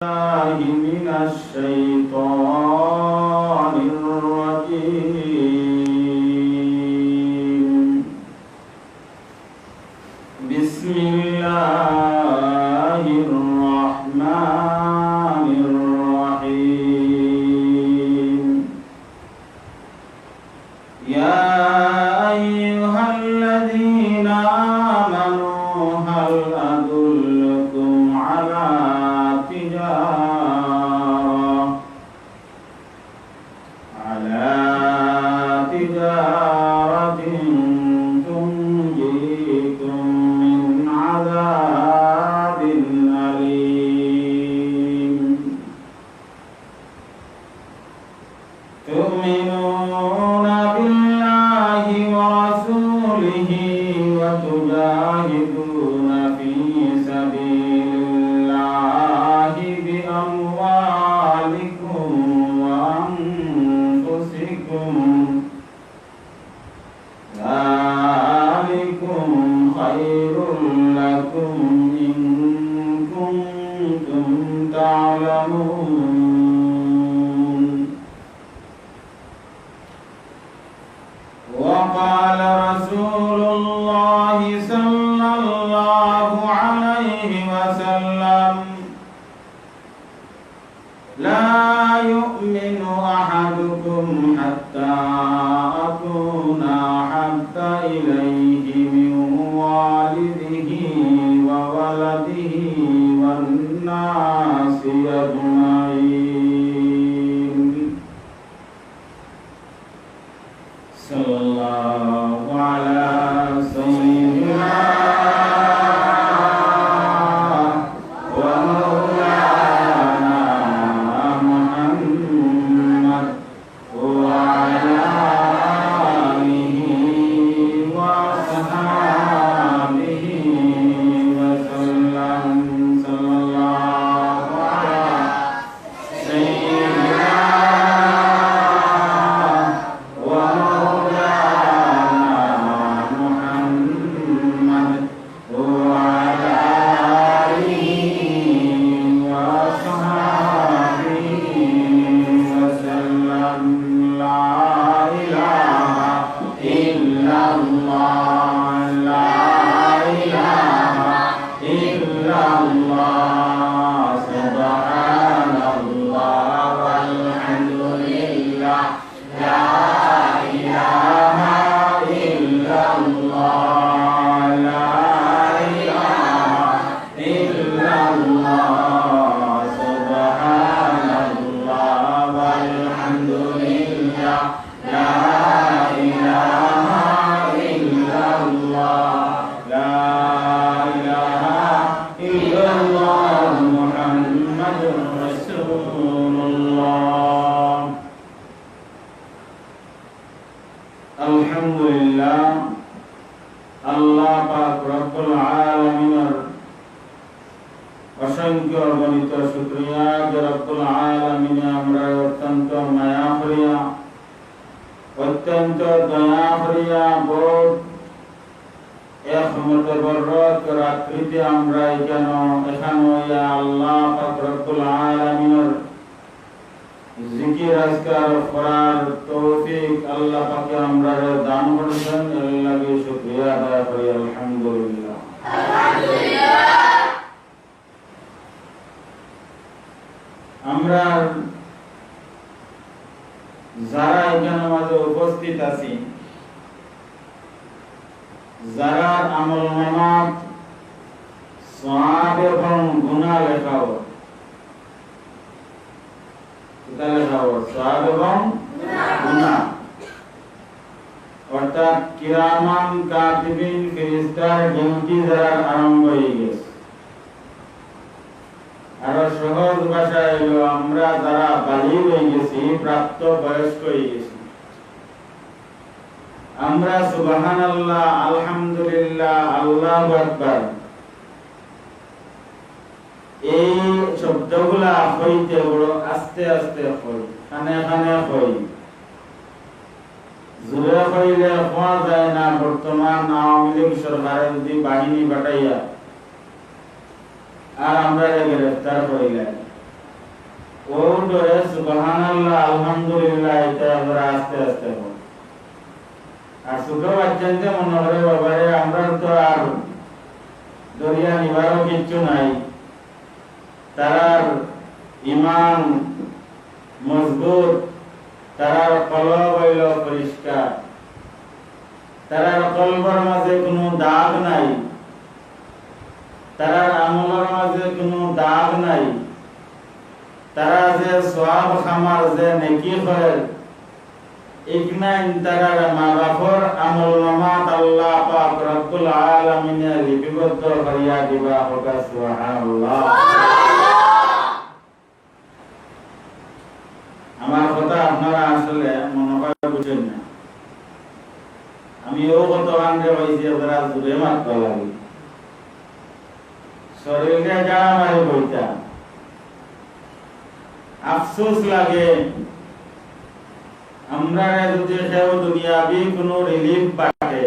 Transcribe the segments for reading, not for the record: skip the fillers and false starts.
من الشيطان الرجيم بسم الله الرحمن الرحيم يا أيها الذين آمنوا هل أدلكم على تجارة تنجيكم من عذاب أليم تؤمنون بالله ورسوله وتجاهدون في سبيل الله بأموالكم وأنفسكم ذلكم خير لكم إن كنتم تعلمون وقال رسول الله صلى الله عليه وسلم لا يؤمن أحدكم حتى أكون أحب إليه من والده وولده والناس أجمعين صلى الله على سيدنا আলহামদুলিল্লাহ আল্লাহ পাক রব্বুল আলামিনের অসংখ্য অগণিত শুকরিয়া যে রব্বুল আলামিন আমরা অত্যন্ত মায়া করিয়া অত্যন্ত দয়া করিয়া বোধ একমত বরকত রাত্রিতে আমরা এখানে আল্লাহ পাক রব্বুল আলামিনের জিকির আজকার করার তৌফিক আল্লাহ পাকে আমরা দান করেছেন এর লাগি শুকরিয়া আদায় করি আলহামদুলিল্লাহ। আমরা যারা এখানে মাঝে উপস্থিত আছি যারা আমলনামাত সওয়াব এবং গুনাহ লেখা হয় অর্থাৎ কিরামান কাতিবিন ফেরেশতার ডিউটি যারা আরম্ভ হয়ে গেছে। আরো সহজ ভাষায় হলো আমরা যারা বালিগ হয়ে গেছি, প্রাপ্ত বয়স্ক হয়ে গেছি, আমরা সুবহানাল্লাহ আলহামদুলিল্লাহ আল্লাহু আকবার এই শব্দগুলা হইতে বড় আস্তে আস্তে হয়, খানে খানে হয়, জোরে হইলে হওয়া যায় না। বর্তমান আওয়ামী লীগ সরকারের যদি বাহিনী পাঠাইয়া আর আমরা গ্রেফতার করিলেন ও ডরে সুবহানাল্লাহ আলহামদুলিল্লাহ এটা আমরা আস্তে আস্তে বলি। আর ছোট বাচ্চাতে মনে করে বাবারে আমরা তো আর দরিয়া নিবারও কিচ্ছু নাই, তার ইমান মজবুত, তার কলব হইল পরিষ্কার, তার কলবের মাঝে কোনো দাগ নাই, তার আমলের মাঝে কোনো দাগ নাই, তারা যে সওয়াব খামার যে নেকি করে ইকনাইন তারার মা বাপর আমল নামাত আল্লাহ পাক রব্বুল আলামিনে লিপিবদ্ধ করিয়া দিবা হোক সুবহানাল্লাহ। আমার কথা আপনারা আসলে মনে হয় বুঝেন না, আমি ও কত আনতে হইছি আপনারা জুড়ে মারতে লাগে, শরীরে যারা মারি বইতা আফসোস লাগে আমরা যদি কেউ দুনিয়াবি কোনো রিলিফ পাঠে,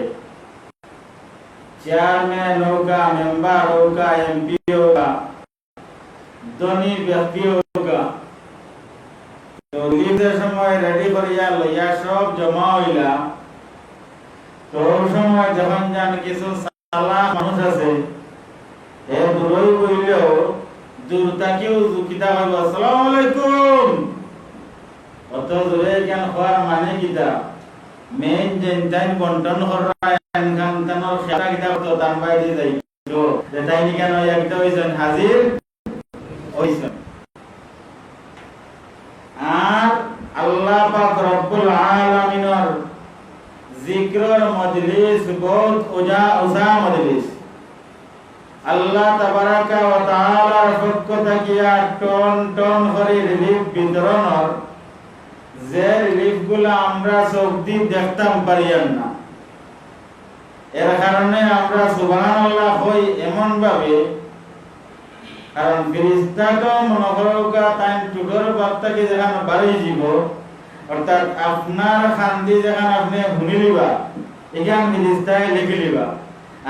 চেয়ারম্যান হোগা, মেম্বার হোগা, এমপি হোগা, ধনী ব্যক্তি হোগা, তো রিলিফের সময় রেডি করিয়া লইয়া সব জমা হইলা, তো সময় যখন জান কিছু সালা মানুষ আছে এ দূরই বইলেও দূর তাকেও কিতা হইব আসসালামু আলাইকুম, অত দূরে জ্ঞান হওয়ার মানে কিতা মেন জেনটাইন বন্টন করা এনখান তানোর খেলা কিতা তো দাম বাই দিয়ে যাই তো দেতাইনি কেন একটা হইছেন হাজির হইছেন। আর আল্লাহ পাক রব্বুল আলামিনের জিকরের মজলিস বহুত উজা মজলিস, আল্লাহ তাবারাকা ওয়া তাআলার পক্ষ থেকে টন টন করে রিলিফ বিতরণের যে রিলিফগুলো আমরা চোখ দিয়ে দেখতাম পারিয়ান না, এর কারণে আমরা সুবহানাল্লাহ হই এমন ভাবে, কারণ ফেরেশতাকে মনে করোগা তাই টুডোর বার্তাকে যেখানে বাড়ি যাব, অর্থাৎ আপনার খান্দি যেখানে আপনি শুনি লিবা এখান ফেরেশতায় লিখে লিবা,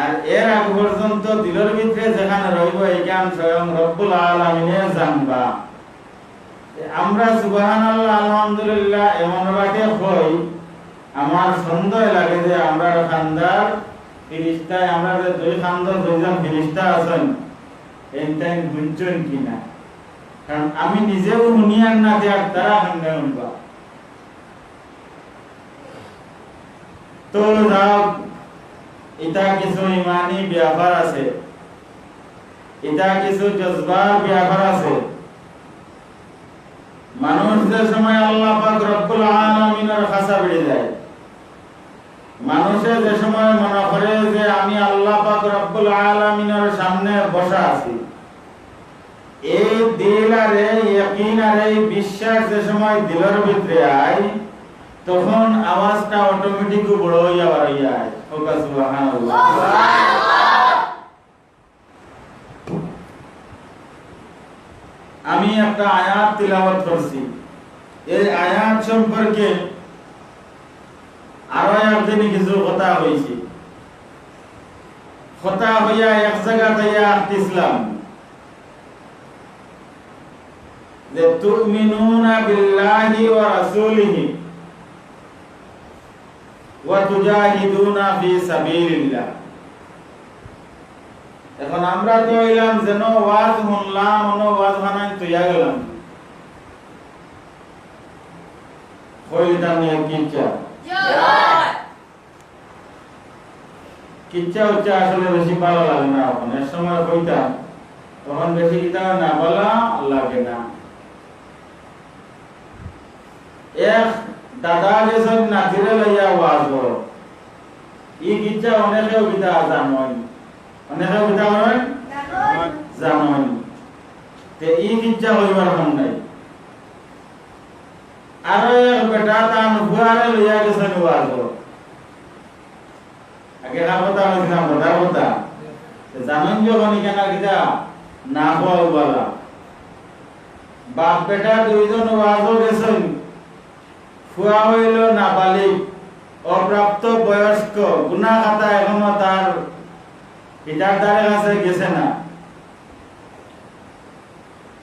আর এর আগ পর্যন্ত দিলের ভিতরে যেখানে রইব এখান স্বয়ং রব্বুল আলামিনে জানবা। আমরা সুবহানাল্লাহ আলহামদুলিল্লাহ এমন বাটে হই, আমার সন্দেহ লাগে যে আমরা খান্দার ফেরেশতায় আমরা যে দুই খান্দার দুইজন ফেরেশতা আছেন এনটাই গুঞ্জন কিনা, কারণ আমি নিজেও শুনিয়ান না যে তারা খান্দা শুনবা। তো যাও এটা কিছু ইমানি ব্যাপার আছে, এটা কিছু জজবার ব্যাপার আছে। মানুষ যে সময় আল্লাহ পাক রব্বুল আলামিনের খাসা বেড়ে যায়, মানুষের যে সময় মনে করে যে আমি আল্লাহ পাক রব্বুল আলামিনের সামনে বসা আছি, এই দিল আর এই ইয়াকিন আর এই বিশ্বাস যে সময় দিলের ভিতরে আয়, তখন আওয়াজটা অটোমেটিক বড় হইয়া বাড়িয়া আয়। সুবহানাল্লাহ। আমি একটা আয়াত তিলাওয়াত করছি, এই আয়াত সম্পর্কে আরো একদিন কিছু কথা হয়েছে, কথা হইয়া এক জায়গাতে ইসলাম যে তুমিনুনা বিল্লাহি ওয়া রাসূলিহি ওয়া তুজাহিদুনা ফি সাবিলিল্লাহ। এখন আমরা তো হইলাম যেন ওয়াজ শুনলাম, ওয়াজ বানাই তৈয়া গেলাম, হইলাম নিয়ে কিচ্ছা কিচ্ছা হচ্ছে আসলে বেশি ভালো লাগে না। এখন এর সময় হইতাম তখন বেশি কিতা না বলা লাগে না। এক দাদা গেছেন নাতিরে লইয়া ওয়াজ করো, ই কিচ্ছা অনেকেও কিতা জানোই, অনেকেও কিতা করেন জানোই, তে ই কিচ্ছা হইবার মন নাই। আরো এক বেটা তার ফুয়ারে লইয়া গেছেন ওয়াজ করো, আগে না কথা হইছিলাম দাদার কথা, জানেন যখন কেনা কিতা না হওয়া বলা, বাপ বেটা দুইজন ওয়াজও গেছেন, ফুয়া হইল নাবালিক অপ্রাপ্ত বয়স্ক, গুনাহ খাতা এখনো তার পিতার দ্বারে কাছে গেছে না।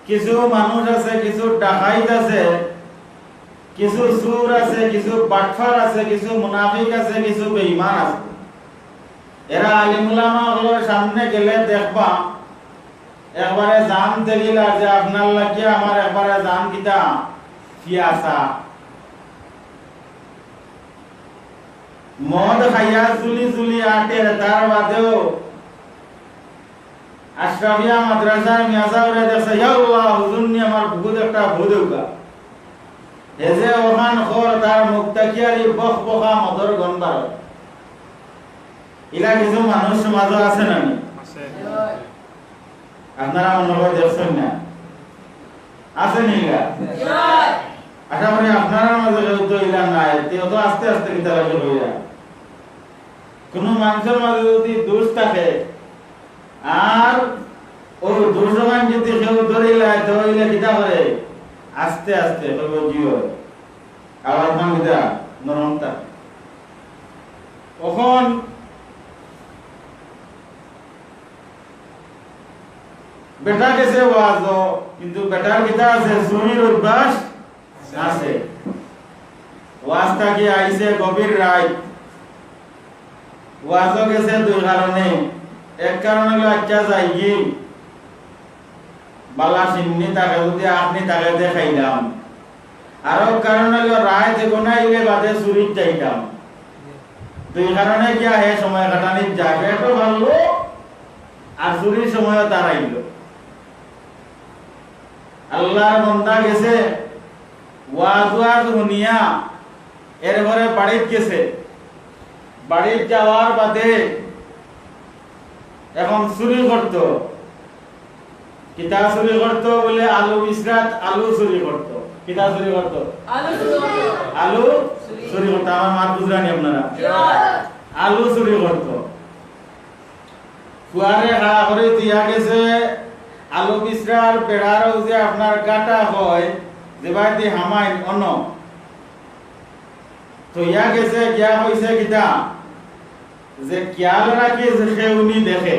কিছু মানুষ আছে, কিছু ডাকাইত আছে, কিছু চোর আছে, কিছু বাটফার আছে, কিছু মুনাফিক আছে, কিছু বেঈমান আছে। এরা আলিম উলামা গুলোর সামনে গেলে দেখবা একবারে জান তেলিলা যে আপনার লাগিয়া আমার একবারে জান কিতা ফিয়াসা। মদ খাইয়া চুলি চুলি আটে, তার বাদেও আশরাফিয়া মাদ্রাসার মিয়াসাউরে দেখছে আল্লাহ হুজুর নি আমার বহুত একটা ভুদেউকা এজে ওখান খর তার মুক্তাকিয়ারি বখ বখা মদর গন্ধার। ইলা কিছু মানুষ সমাজও আছে না আছে? আপনারা মনে হয় দেখছেন না? আছে নি ইলা? আশা করি আপনারা মাঝে কেউ তো ইলা নাই, তেও তো আস্তে আস্তে কিতা লাগে হইয়া। কোন মানুষের মাঝে যদি দোষ থাকে আর ও দোষমান যদি কেউ ধরিলায় তো ইলা কিতা করে আস্তে আস্তে কইব জিও আবার ভাঙিদা নরমতা। তখন বেটা গেছে ওয়াজ, কিন্তু বেটার কিতা আছে চুরির অভ্যাস আছে। ওয়াজ থাকি আইছে গভীর রাত, ওয়াজ গেছে দুই কারণে। এক কারণ হলো আচ্ছা যাই কি বালা সিন্নি তাকে যদি আপনি তাকে দেখাইলাম, আরো কারণ হলো রায় যে গোনাইলে বাদে চুরির যাইতাম। দুই কারণে গিয়া হে সময় কাটানির যাবে তো ভালো আর চুরির সময়ও তারাইল। আল্লাহর বান্দা গেছে ওয়াজ ওয়াজ শুনিয়া এরপরে বাড়িতে গেছে। বাড়িতে যাওয়ার বাদে এখন চুরি করত। কিতা চুরি করত বলে আলু বিসরাত আলু চুরি করত। কিতা চুরি করত? আলু চুরি করত। আমার মাত বুঝলানি আপনারা? আলু চুরি করত। কুয়ারে খাড়া করে দিয়া গেছে আলু বিসরার পেড়ারও যে আপনার গাটা হয় যেবাইতে হামাইন অন্য তো ইয়া গেছে গিয়া হইছে কিতা যে খেয়াল রাখিস খেউনি দেখে,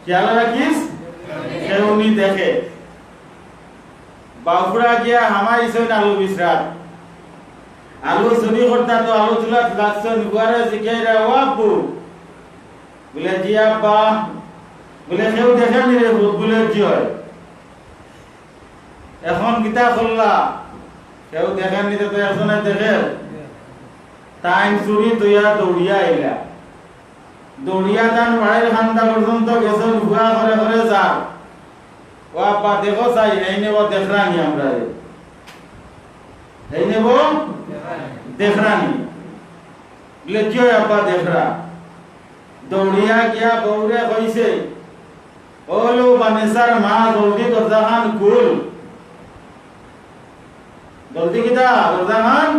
খেয়াল রাখিস খেউনি দেখে। বাবুরা গিয়া হামাইছেন আলু বিসরাত। আলু চুরি করতা তো আলু তুলা লাগছেন গুয়ারে জিকাইরা ও আব্বু বলে জি আব্বা বলে কেউ দেখে নি রে বলে জি হয়। এখন কিতা করলা কেউ দেখেন নি তো একজনে দেখে টাইম চুরি তুইয়া দৌড়িয়া আইলা। দৌড়িয়া যান বাড়ির খান্দা পর্যন্ত গেছেন ভুয়া করে করে যার ও আব্বা দেখো চাই এই নেব দেখরানি আমরা এই নেব দেখরানি বলে কি হয় আব্বা দেখরা। দৌড়িয়া গিয়া বৌরে কইছে ওলো বানেসার মা জলদি দরজাখান খুল। জলদি কিতা দরজাখান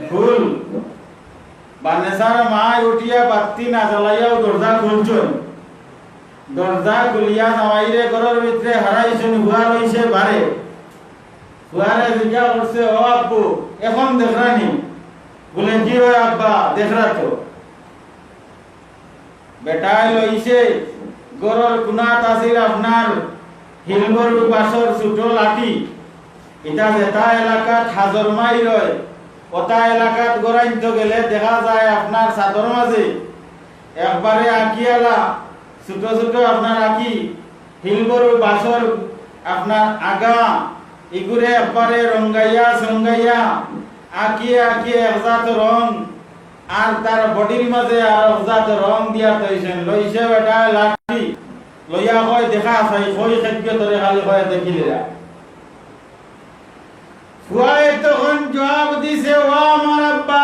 খুল। বানেসার মা উঠিয়া বাতি না জ্বালাইয়াও দরজা খুলছেন। দরজা খুলিয়া জামাইরে ঘরের ভিতরে হারাইছেন। হুয়া রইছে বারে। হুয়ারে জিজ্ঞা করছে ও আব্বু এখন দেখরানি বলে কি হয় আব্বা দেখরা তো। বেটায় লইছে গরর কুনাত আছিল আপনার হিলগরু বাসর ছোট লাঠি। এটা যেটা এলাকাত হাজর মাই রয় ওটা এলাকাত গড়াইতে গেলে দেখা যায় আপনার ছাদর মাঝে একবারে আঁকিয়ালা ছোট ছোট আপনার আঁকি হিলগরু বাসর আপনার আগা এগুলো একবারে রঙ্গাইয়া সঙ্গাইয়া আঁকিয়ে আঁকিয়ে একজাত রং আর তার বডির মাঝে আর একজাত রং দিয়া তৈছেন। লইছে বেটা লাঠি লইয়া কয় দেখা চাই কই খাদ্য তরে খালি কয় দেখিলিরা। ফুয়াই তখন জবাব দিছে ও আমার আব্বা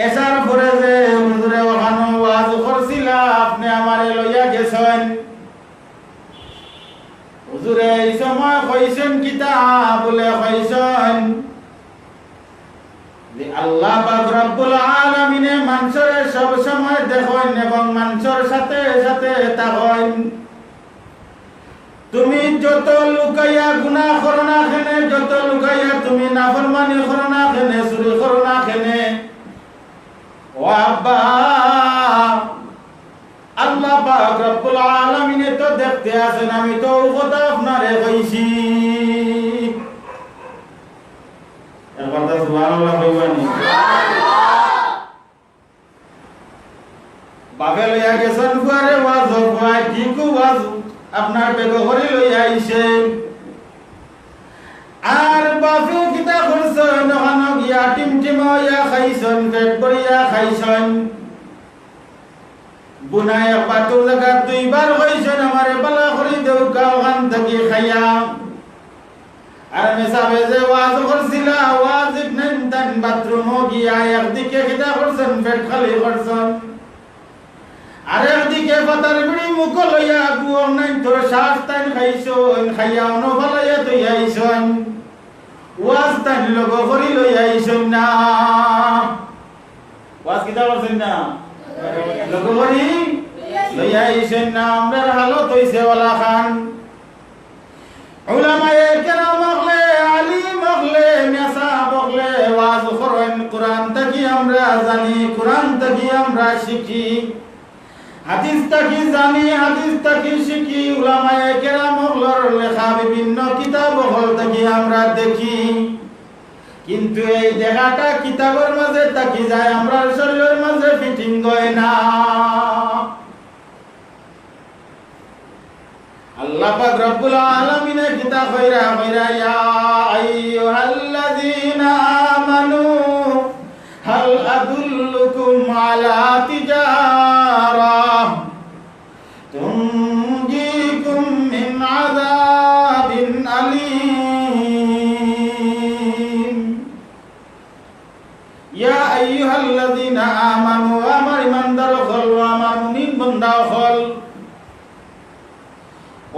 এসার পরে যে হুজুরে ওখানে ওয়াজ করছিলা আপনি আমারে লইয়া গেছেন। হুজুরে এই সময় কইছেন কিতা বলে কইছেন যে আল্লাহ পাক রব্বুল আলামিনে মানুষের সব সময় দেখেন এবং মানুষের সাথে সাথে থাকেন। তুমি যত লুকাইয়া গুনাহ করো না কেনে, যত লুকাইয়া তুমি নাফরমানি করো না কেনে, চুরি করো না কেনে, ও আব্বা আল্লাহ পাক রব্বুল আলামিনে তো দেখতে আছেন, আমি তো কথা আপনারে কইছি। একবার তো সুবহানাল্লাহ কইবানি। বাপে লইয়া গেছেন ফুয়ারে ওয়াজ হয় ঠিক ওয়াজ আপনার বেগ করে লইয়া আইছে। আর বাপে কিতা করছেন ওখানে গিয়া টিমটিমাইয়া খাইছেন, পেট ভরিয়া খাইছেন। বুনাই পাতুর জায়গা দুইবার কইছেন আমারে বালা করে দেও গাওখান থেকে খাইয়া। আর মেসাবে যে ওয়াজ করছিলা ওয়াজ নেন তান বাথরুম গিয়া একদিকে কিতা করছেন পেট খালি করছেন, আর একদিকে পাতার বিড়ি মুখ লইয়া গুয়ম নাই তোর শ্বাস তান খাইছেন, খাইয়া অন ফালাইয়া তুই আইছেন। ওয়াজ তান লগ করি লইয়া আইছেন না, ওয়াজ কিতা করছেন না লগ করি লইয়া আইছেন না। আমরার হালত হইছে ওয়ালা খান। উলামায়ে কেরাম হলে আলিম হলে মেসাব হলে ওয়াজ করেন, কোরআন থেকে আমরা জানি, কোরআন থেকে আমরা শিখি, হাদিস থেকে জানি, হাদিস থেকে শিখি। উলামায়ে কেরাম হলর লেখা বিভিন্ন কিতাব হল থেকে আমরা দেখি, কিন্তু এই দেখাটা কিতাবের মাঝে থাকি যায়, আমরা শরীরের মাঝে ফিটিং হয় না। আল্লাহ পাক রব্বুল আলামিন কিতা কইরা কইরা ইয়া আইয়ুহাল্লাযীনা আমানু হাল আদুল্লুকুম আলা তিজারাহ তুনজিকুম মিন আযাবিন আলীম। ইয়া আইয়ুহাল্লাযীনা আমানু আমার ইমানদার হল, আমার মুমিন বান্দা হল,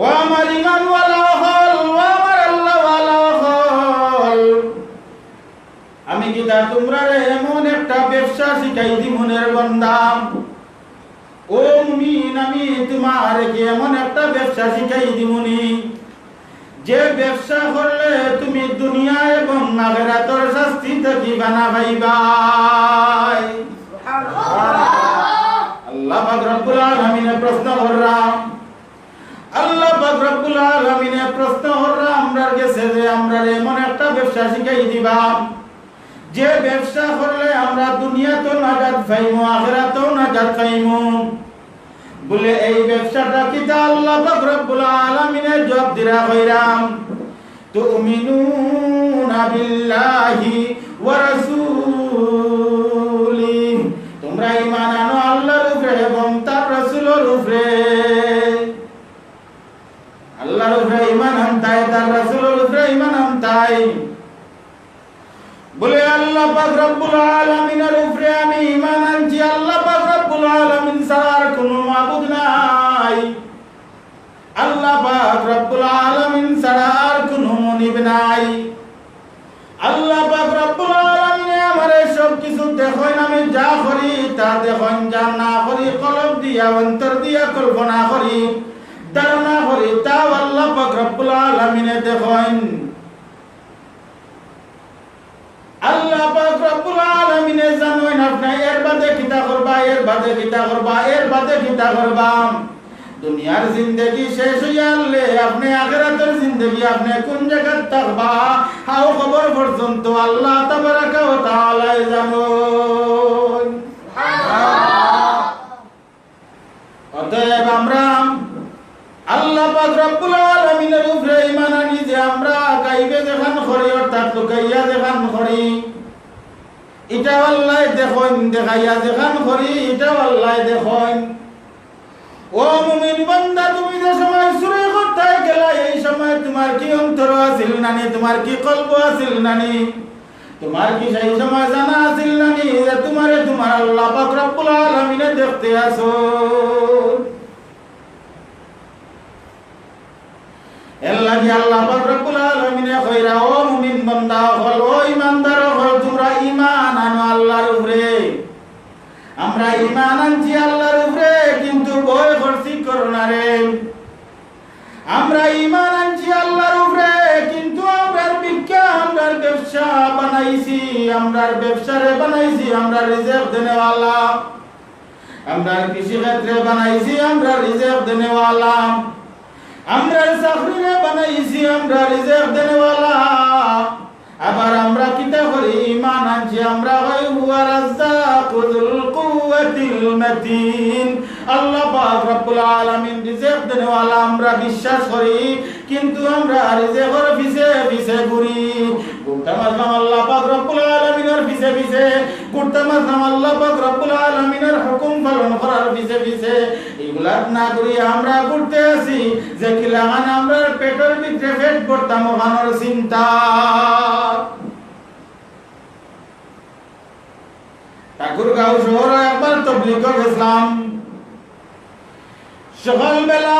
ও আমার ঈমানওয়ালা হল, ও আমার আল্লাহওয়ালা হল, আমি কিতা তোমরা এমন একটা ব্যবসা শিখাই দি মনের বান্দা। ও মুমিন আমি তোমার কি এমন একটা ব্যবসা শিখাই দিমুনি যে ব্যবসা করলে তুমি দুনিয়া এবং আখিরাতের শাস্তি থেকে বানা পাইবাই। আল্লাহ পাক রব্বুল আলামিন প্রশ্ন করলাম, আল্লাহ পাক রব্বুল আলামিন প্রশ্ন করলাম আমরার কাছে যে আমরা এমন একটা ব্যবসা শিখাই দিবা যে ব্যবসা করলে আমরা দুনিয়াতেও নাজাত পাইমু আখিরাতেও নাজাত পাইমু। বলে এই ব্যবসাটা কিতা? আল্লাহ পাক রব্বুল আলামিন জবাব দিরা কইরাম তুমিনুনা বিল্লাহি ওয়া রাসূলিহি, তোমরা ঈমান আনো আল্লাহর উপরে এবং তার রাসূলের উপরে। আল্লাহর উপরে ঈমান আনতাই, তার রাসূলের উপরে ঈমান আনতাই। বলে আল্লাহ পাক রব্বুল আলামিনের উপরে আমি ঈমান আনছি, আল্লাহ পাক রব্বুল আলামিন ছাড়া আর কোনো মাবুদ নাই, আল্লাহ পাক রব্বুল আলামিন ছাড়া আর কোনো মুনিব নাই। আল্লাহ পাক রব্বুল আলামিন আমারে সব কিছু দেখেন, আমি যা করি তা দেখেন, যা না করি কলব দিয়া অন্তর দিয়া কল্পনা করি ধারণা করি তাও আল্লাহ পাক রব্বুল আলামিন দেখেন। আল্লাহ পাক রব্বুল আলামিন জানেন আপনি এর বাদে কিতা করবা, এর বাদে কিতা করবা, এর বাদে কিতা করবা। দুনিয়ার জিন্দেগি শেষ হইয়া গেলে আপনি আখিরাতের জিন্দেগি আপনি কোন জায়গায় থাকবা হাও খবর পর্যন্ত আল্লাহ তাবারাকা ওয়া তাআলা জানেন। অতএব আমরা আল্লাহ পাক রব্বুল আলামিনের উপরে ঈমান আনি যে আমরা গাইবে দেখান করি অর্থাৎ লুকাইয়া দেখান করি এটা আল্লাহ দেখেন, দেখাইয়া দেখান করি এটা আল্লাহ দেখেন। ও মুমিন বান্দা তুমি যে সময় চুরি করতে গেলা এই সময় তোমার কি অন্তর আছিল নানি, তোমার কি কল্প আছিল নানি, তোমার কি সেই সময় জানা আছিল নানি যে তোমারে তোমার আল্লাহ পাক রব্বুল আলামিন দেখতে আছো। এল্লাহি আল্লাহ পাক রব্বুল আলামিন কইরা ও মুমিন বান্দা হল, ও ঈমানদার হল, তোমরা ঈমান আনো আল্লাহর উপরে। আমরা ঈমান আনছি আল্লাহর উপরে কিন্তু ভয় করছি করোনারে। আমরা ঈমান আনছি আল্লাহর উপরে কিন্তু আমরার বিজ্ঞা আমরার ব্যবসা বানাইছি, আমরার ব্যবসারে বানাইছি আমরা রিজার্ভ দেনেওয়ালা। আমরা কৃষি ক্ষেত্রে বানাইছি আমরা রিজেক দেনেওয়ালা, আমরা চাকরিরে বানাইছি আমরা রিজেক দেনেওয়ালা। আবার আমরা কিতা করি ঈমান আনছি আমরা হয় হুয়া রাজ্জাকুল কুওয়াতিল মাতিন। আল্লাহ পাক রব্বুল আলামিন রিজেক দেনেওয়ালা আমরা বিশ্বাস করি, কিন্তু আমরা রিজেকের পিছে পিছে ঘুরি। ঘুরতাম আসলাম আল্লাহ পাক রব্বুল আলামিনের পিছে পিছে, ঘুরতাম আসলাম আল্লাহ পাক রব্বুল আলামিনের হুকুম পালন করার পিছে পিছে। এগুলা না করি আমরা ঘুরতে আসি যে কিলাগান আমরা পেটের ভিতরে পেট করতাম ওখানোর চিন্তা। ঠাকুরগাঁও শহরে একবার তবলিগ গেছিলাম। সকালবেলা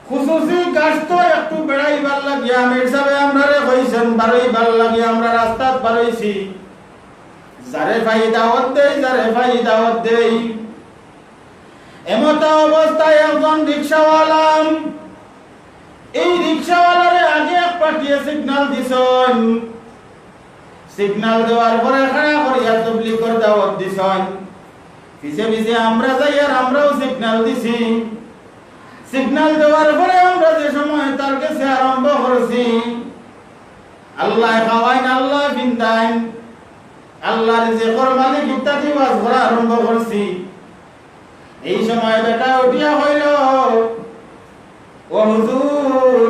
খুশুসি গাছতো একটু বেড়াইবার লাগিয়া আমির সাহেব আমরা কইছেন বারইবার লাগিয়া আমরা রাস্তাত বারইছি। যারে ভাই দাওয়াত দেই যারে ভাই দাওয়াত দেই, এমত অবস্থায় একজন রিকশাওয়ালা, এই রিকশাওয়ালারে আগে এক পাঠিয়ে সিগন্যাল দিছেন। সিগন্যাল দেওয়ার পরে খাড়া করিয়া তবলিগের দাওয়াত দিছেন। পিছে পিছে আমরা যাই আর আমরাও সিগন্যাল দিছি। সিগন্যাল দেওয়ার পরে আমরা যে সময় তার কাছে আরম্ভ করছি, আল্লাহ খাওয়াইন আল্লাহ বিন্দাইন, আল্লাহ রিজেকের মালিক ইত্যাদি ওয়াজ করা আরম্ভ করছি। এই সময় বেটা উঠিয়া হইল, ও হুজুর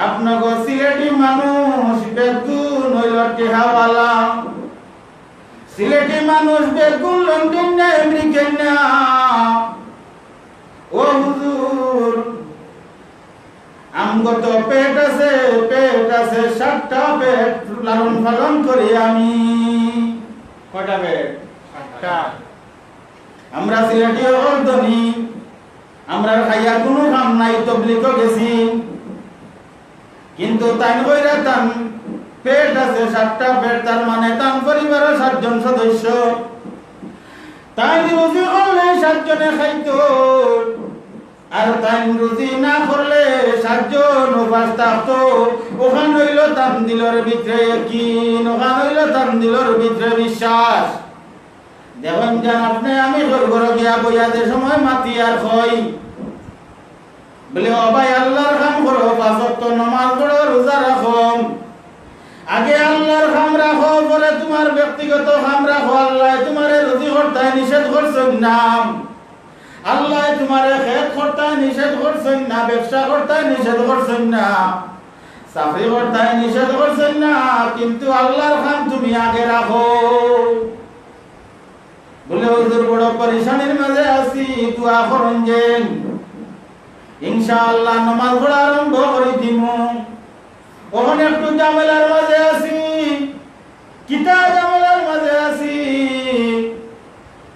আপনাকে সিলেটি মানুষ বেগুন হইল টেহাওয়ালা, সিলেটি মানুষ বেগুন লন্ডন না আমেরিকান না। ও হুজুর আমগো তো পেট আছে 7টা পেট লালন পালন করি আমি। কয়টা পেট? 7টা। আমরা সিলেটি অর্ধনি, আমরা খাইয়া কোনো কাম নাই, তবলিগ গেছি, কিন্তু তাই কইরা তান পেট আছে 7টা পেট, তার মানে তান পরিবারের 7 জন সদস্য। তাই রুজি করলে 7 জনে খাইতো, আর তাই রুজি না করলে 7 জন উপাস থাকতো। ওখান হইল তান দিলর ভিতরে ইয়াকিন, ওখান হইল তান দিলর ভিতরে বিশ্বাস। দেখুন জান আপনি আমি ঘর গিয়া বইয়া যে সময় মাতি আর কই বলে ও ভাই আল্লাহর কাম করো, 5 ওয়াক্ত নামাজ পড়ো, রোজা রাখো। আগে আল্লাহর কাম রাখো, পরে তোমার ব্যক্তিগত কাম রাখো। আল্লাহ তোমারে রুজি করতে নিষেধ করছেন না, আল্লাহ তোমারে খেত করতে নিষেধ করছেন না, ব্যবসা করতে নিষেধ করছেন না, চাকরি করতে নিষেধ করছেন না, কিন্তু আল্লাহর কাম তুমি আগে রাখো। বলে হুজুর বড় পরেশানির মাঝে আছি, দোয়া করুন যে ইনশাআল্লাহ নামাজ পড়া আরম্ভ করে দিমু। ওখানে একটু ঝামেলার মাঝে আছি, কিতা ঝামেলার মাঝে আছি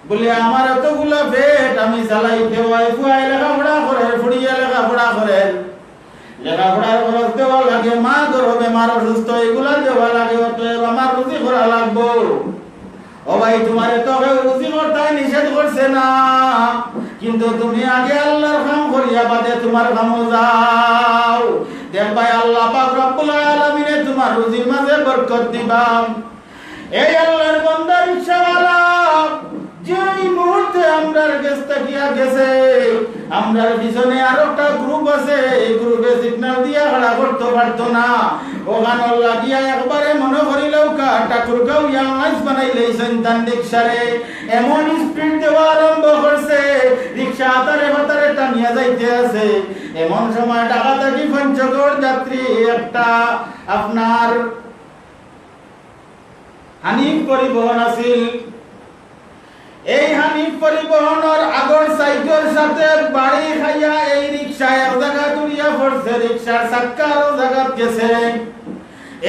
বলে আমার এতগুলো পেট আমি চালাইতে হয়, ফুয়াই লেখাপড়া করে, ফুড়িয়া লেখাপড়া করে, লেখাপড়ার খরচ দেওয়া লাগে, মা ধরো বেমার অসুস্থ এগুলা দেওয়া লাগে, অতএব আমার রুজি করা লাগবো। ও ভাই তোমারে তো রুজি করতে নিষেধ করছে না, কিন্তু তুমি আগে আল্লাহর কাম করিয়া বাদে তোমার কামে যাও। দেখ ভাই আল্লাহ পাক রব্বুল আলামিন তোমার রুজির মাঝে বরকত দিবা। এই আল্লাহর বান্দা রিকশাওয়ালা যেই মুহূর্তে আমরার গেস্তা গিয়া গেছে, আমরার পিছনে আর একটা গ্রুপ আছে, এই গ্রুপে সিগন্যাল দিয়া খাড়া করতে পারতো না। ওখানে লাগিয়া একবারে মনে করিলেও ঠাকুরগাঁও ইয়াংলাইস বানাই লইছেন তান রিক্সারে, এমন স্পিড দেওয়া আরম্ভ করছে, রিক্সা হাতারে হাতারে টানিয়া যাইতে আছে। এমন সময় ঢাকাতাকি পঞ্চগড় যাত্রী একটা আপনার হানিফ পরিবহন আছিল। এই হানিফ পরিবহনের আগর সাইকের সাথে বাড়ি খাইয়া এই রিক্সা এক জায়গা দূরিয়া পড়ছে, রিক্সার চাক্কা আরো জায়গা গেছে।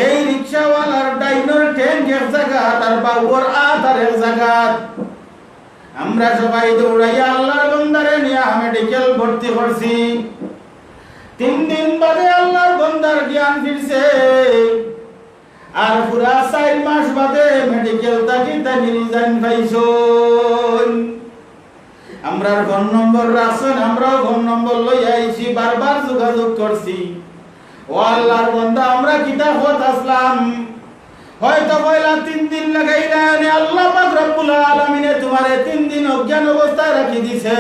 এই রিক্সাওয়ালার ডাইনোর ঠ্যাং এক জায়গা, তার বাবুর আর এক জায়গা। আমরা সবাই দৌড়াইয়া আল্লাহর বান্দারে নিয়ে মেডিকেল ভর্তি করছি। 3 দিন বাদে আল্লাহর বান্দার জ্ঞান ফিরছে, আর পুরা 4 মাস বাদে মেডিকেল থাকি তাকে রিজাইন পাইছন। আমরা ফোন নম্বর রাখছেন, আমরাও ফোন নম্বর লই আইছি, বারবার যোগাযোগ করছি। ও আল্লাহর বান্দা আমরা কিতা হত আসলাম, হয়তো পয়লা 3 দিন লাগাইলা নে আল্লাহ পাক রব্বুল আলামিনে তোমারে 3 দিন অজ্ঞান অবস্থায় রাখি দিছে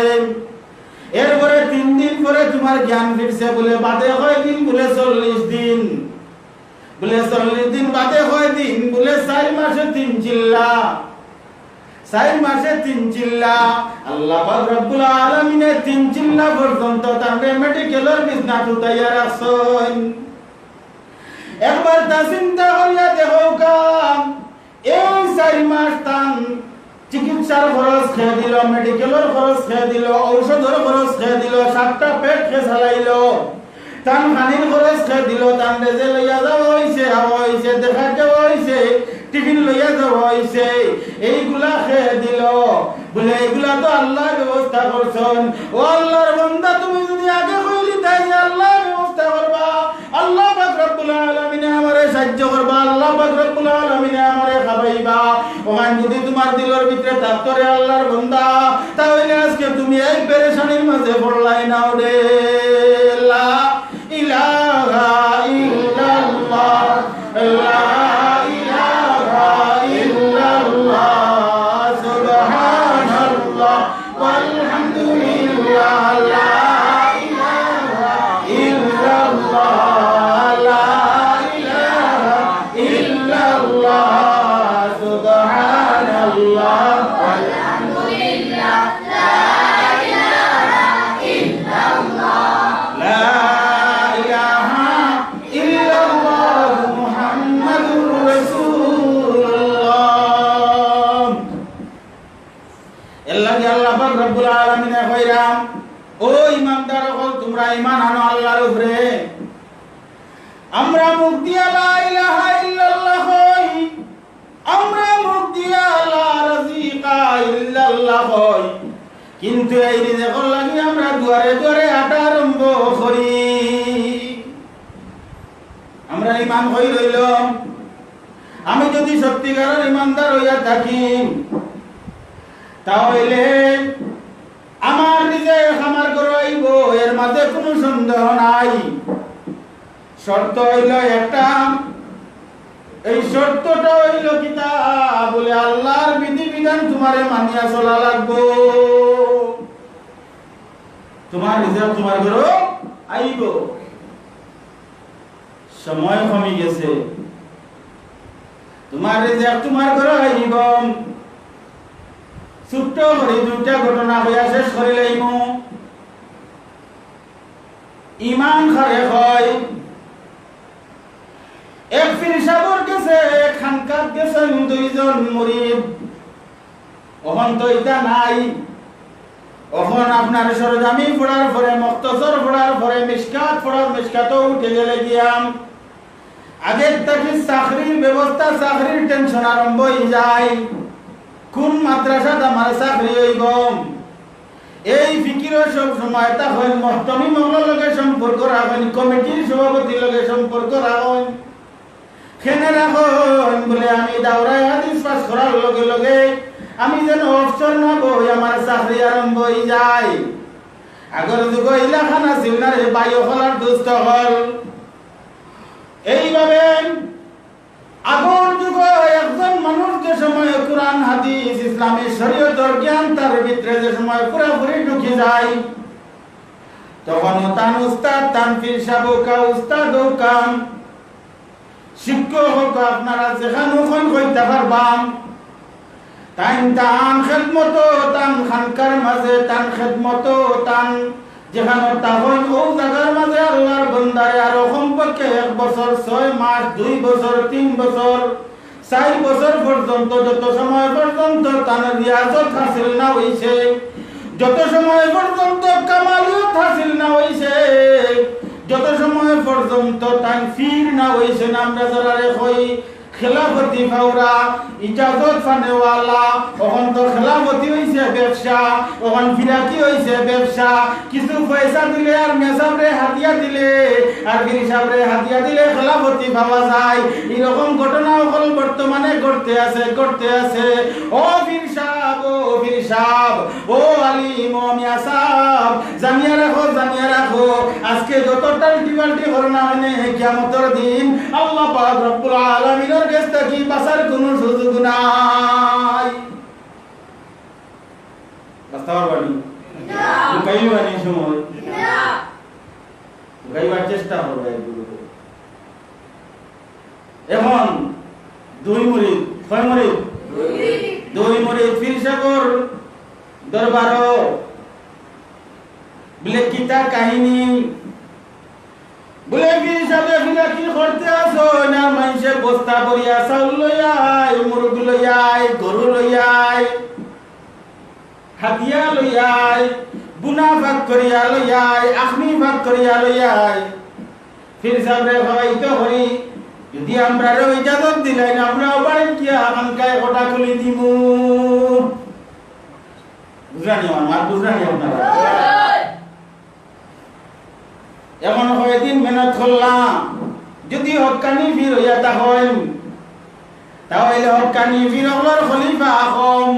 এরপরে 3 দিন পরে তোমার জ্ঞান ফিরছে বলে বাদে হয় দিন বলে 40 দিন বলে 40 দিন বাদে হয় দিন বলে 4 মাসে 3 চিল্লা 4 মাসে 3 চিল্লা আল্লাহ পাক রব্বুল আলামিনে 3 চিল্লা পর্যন্ত তার মেডিকেলের বিছনা তুতাইয়া রাখছেন একবার তা চিন্তা করিয়া দেখো কাম এই 4 মাস তান চিকিৎসার খরচ খেয়ে দিল মেডিকেলের খরচ খেয়ে দিল ঔষধের খরচ খেয়ে দিল 7টা পেট খেয়ে চালাইল তান খানির খরচ খেয়ে দিল তান রেজে লইয়া যাওয়া হইছে হাওয়া হইছে দেখা যাওয়া হইছে টিফিন লইয়া যাওয়া হইছে এইগুলা খেয়ে দিল বলে এইগুলা তো আল্লাহ ব্যবস্থা করছেন ও আল্লাহর বান্দা তুমি যদি আগে কইলি তাই আল্লাহ ব্যবস্থা করবা আল্লাহ পাক রব্বুল আলামিন আমারে সাহায্য করবা আল্লাহ পাক রব্বুল আলামিন আমারে খাওয়াইবা ওমান যদি তোমার দিলের ভিতরে তাকতরে আল্লাহর বান্দা তাহলে আজকে তুমি এই পেরেশানির মাঝে পড়লাই না রে লা ইলাহা ইল্লাল্লাহ লা ইলাহা ইল্লাল্লাহ সুবহানাল্লাহ ওয়ালহামদুলিল্লাহ লা ইলাহা ইল্লাল্লাহ লা ইলাহা ইল্লাল্লাহ সুবহানাল্লাহ ওয়ালহামদুলিল্লাহ লা ইলাহা ইল্লাল্লাহ লা ইলাহা ইল্লাল্লাহ মুহাম্মাদুর রাসূলুল্লাহ আল্লাহ পাক রব্বুল আলামিনে কইরাম ও ইমানদার হল তোমরা ঈমান আনো আল্লাহর উপরে আমরা মুখ দিয়া লা ইলাহা ইল্লাল্লাহ কই আমরা মুখ দিয়া লা রাজিকা ইল্লাল্লাহ কই কিন্তু এই রিজিক লাগি আমরা দুয়ারে দুয়ারে হাঁটা আরম্ভ করি আমরা ঈমান হই রইলাম আমি যদি সত্যিকারের ঈমানদার হইয়া থাকি তাহলে আমার নিজে আমার ঘর আইব এর মাঝে কোনো সন্দেহ নাই শর্ত হইল একটা এই শর্তটা হইল কিতা বলে আল্লাহর বিধিবিধান তোমারে মানিয়া চলা লাগবো তোমার নিজে তোমার ঘর আইব সময় কমে গেছে তোমার নিজে তোমার ঘর আইব ছোট্ট করে 2টা ঘটনা হইয়া শেষ করে লাইব ইমান খারে হয় এক ফিরসাবর গেছে খানকাত গেছেন 2 জন মুরিদ ওহন তো এটা নাই ওহন আপনার সরজামি পড়ার পরে মুক্তসর পড়ার পরে মিশকাত পড়ার মিশকাতও উঠে গেলে গিয়াম আগের থেকে চাকরির ব্যবস্থা চাকরির টেনশন আরম্ভ হয়ে যায় কোন মাদ্রাসাত আমার চাকরি হইব এই ফিকিরও সব সময় তা হয় মহতমি মহলের লগে সম্পর্ক রাখেন কমিটির সভাপতির লগে সম্পর্ক রাখেন খেনে রাখেন বলে আমি দাওরায় হাদিস পাস করার লগে লগে আমি যেন অফসর না বই আমার চাকরি আরম্ভ হয়ে যায় আগর যুগ ইলাকা নাছিল না রে বায়ু হলার দুষ্ট হল এইভাবে আগর যুগ একজন মানুষ যে সময় কোরআন হাদিস ইসলামী শরীয়তের জ্ঞান তার ভিতরে যে সময় পুরোপুরি ঢুকে যায় তখন তান উস্তাদ তান পীর সাহেব উস্তাদ কাম শিক্ষক হোক আপনারা যেখানে ওখান কইতে পারবাম তান খেদমত তান খানকার মাঝে তান খেদমত তান যেখানে তখন ও জায়গার মাঝে আল্লাহর বান্দারে আরো কমপক্ষে 1 বছর 6 মাস 2 বছর 3 বছর 4 বছর পর্যন্ত যত সময় পর্যন্ত তার রিয়াজত হাসিল না হইছে যত সময় পর্যন্ত কামালিয়ত হাসিল না হইছে যত সময় পর্যন্ত তানফির না হইছে আমরা যারা কই খেলাফতি ফাওরা ইজাজত ফানেওয়ালা ওখান তো খেলাফতি হইছে ব্যবসা ওখান ফিরাকি হইছে ব্যবসা কিছু পয়সা দিলে আর মেসাবরে হাতিয়া দিলে আর পীর সাহেবরে হাতিয়া দিলে খেলাফতি পাওয়া যায়। এরকম ঘটনা বর্তমানে ঘটতে আছে। ও পীর সাহেব, ও পীর সাহেব, ও আলিম, ও মিয়া সাহেব, জানিয়া রাখো আজকে যত টালটি করোনা হয়নি কিয়ামতের দিন আল্লাহ পাক রব্বুল আলামিনের কাছ থেকে বাঁচার কোনো সুযোগ নাই। বাঁচাবার বাড়ি লুকাইবানি সময় লুকাইবার চেষ্টা করবে। এখন দুই মুরিদ, কয় মুরিদ? দুই মুরিদ পীর সাহেবের দরবারও বলে কিতা কাহিনী, বলে পীর সাহেব ফিরা কি করতে আসো না? মানুষে বস্তা ভরিয়া চাউল লইয়াই, মুরগ লইয়াই, গরু লইয়াই, হাতিয়া লইয়াই, বুনা ভাগ করিয়া লইয়াই, আখনি ভাগ করিয়া লইয়াই। পীর সাহেবরে খাওয়াইতে হরি, যদি আমরা ইজাজত দিলাই না আমরাও বাড়ি গিয়া আনকায় গোটা খুলি দিমু। বুঝরানি আমার বুঝরানি আপনারা এমন কয়েকদিন মেহনত করলাম, যদি হক্কানি পীর হইয়া তাহন তাহলে হক্কানি পীর হলর খলিফা আখম,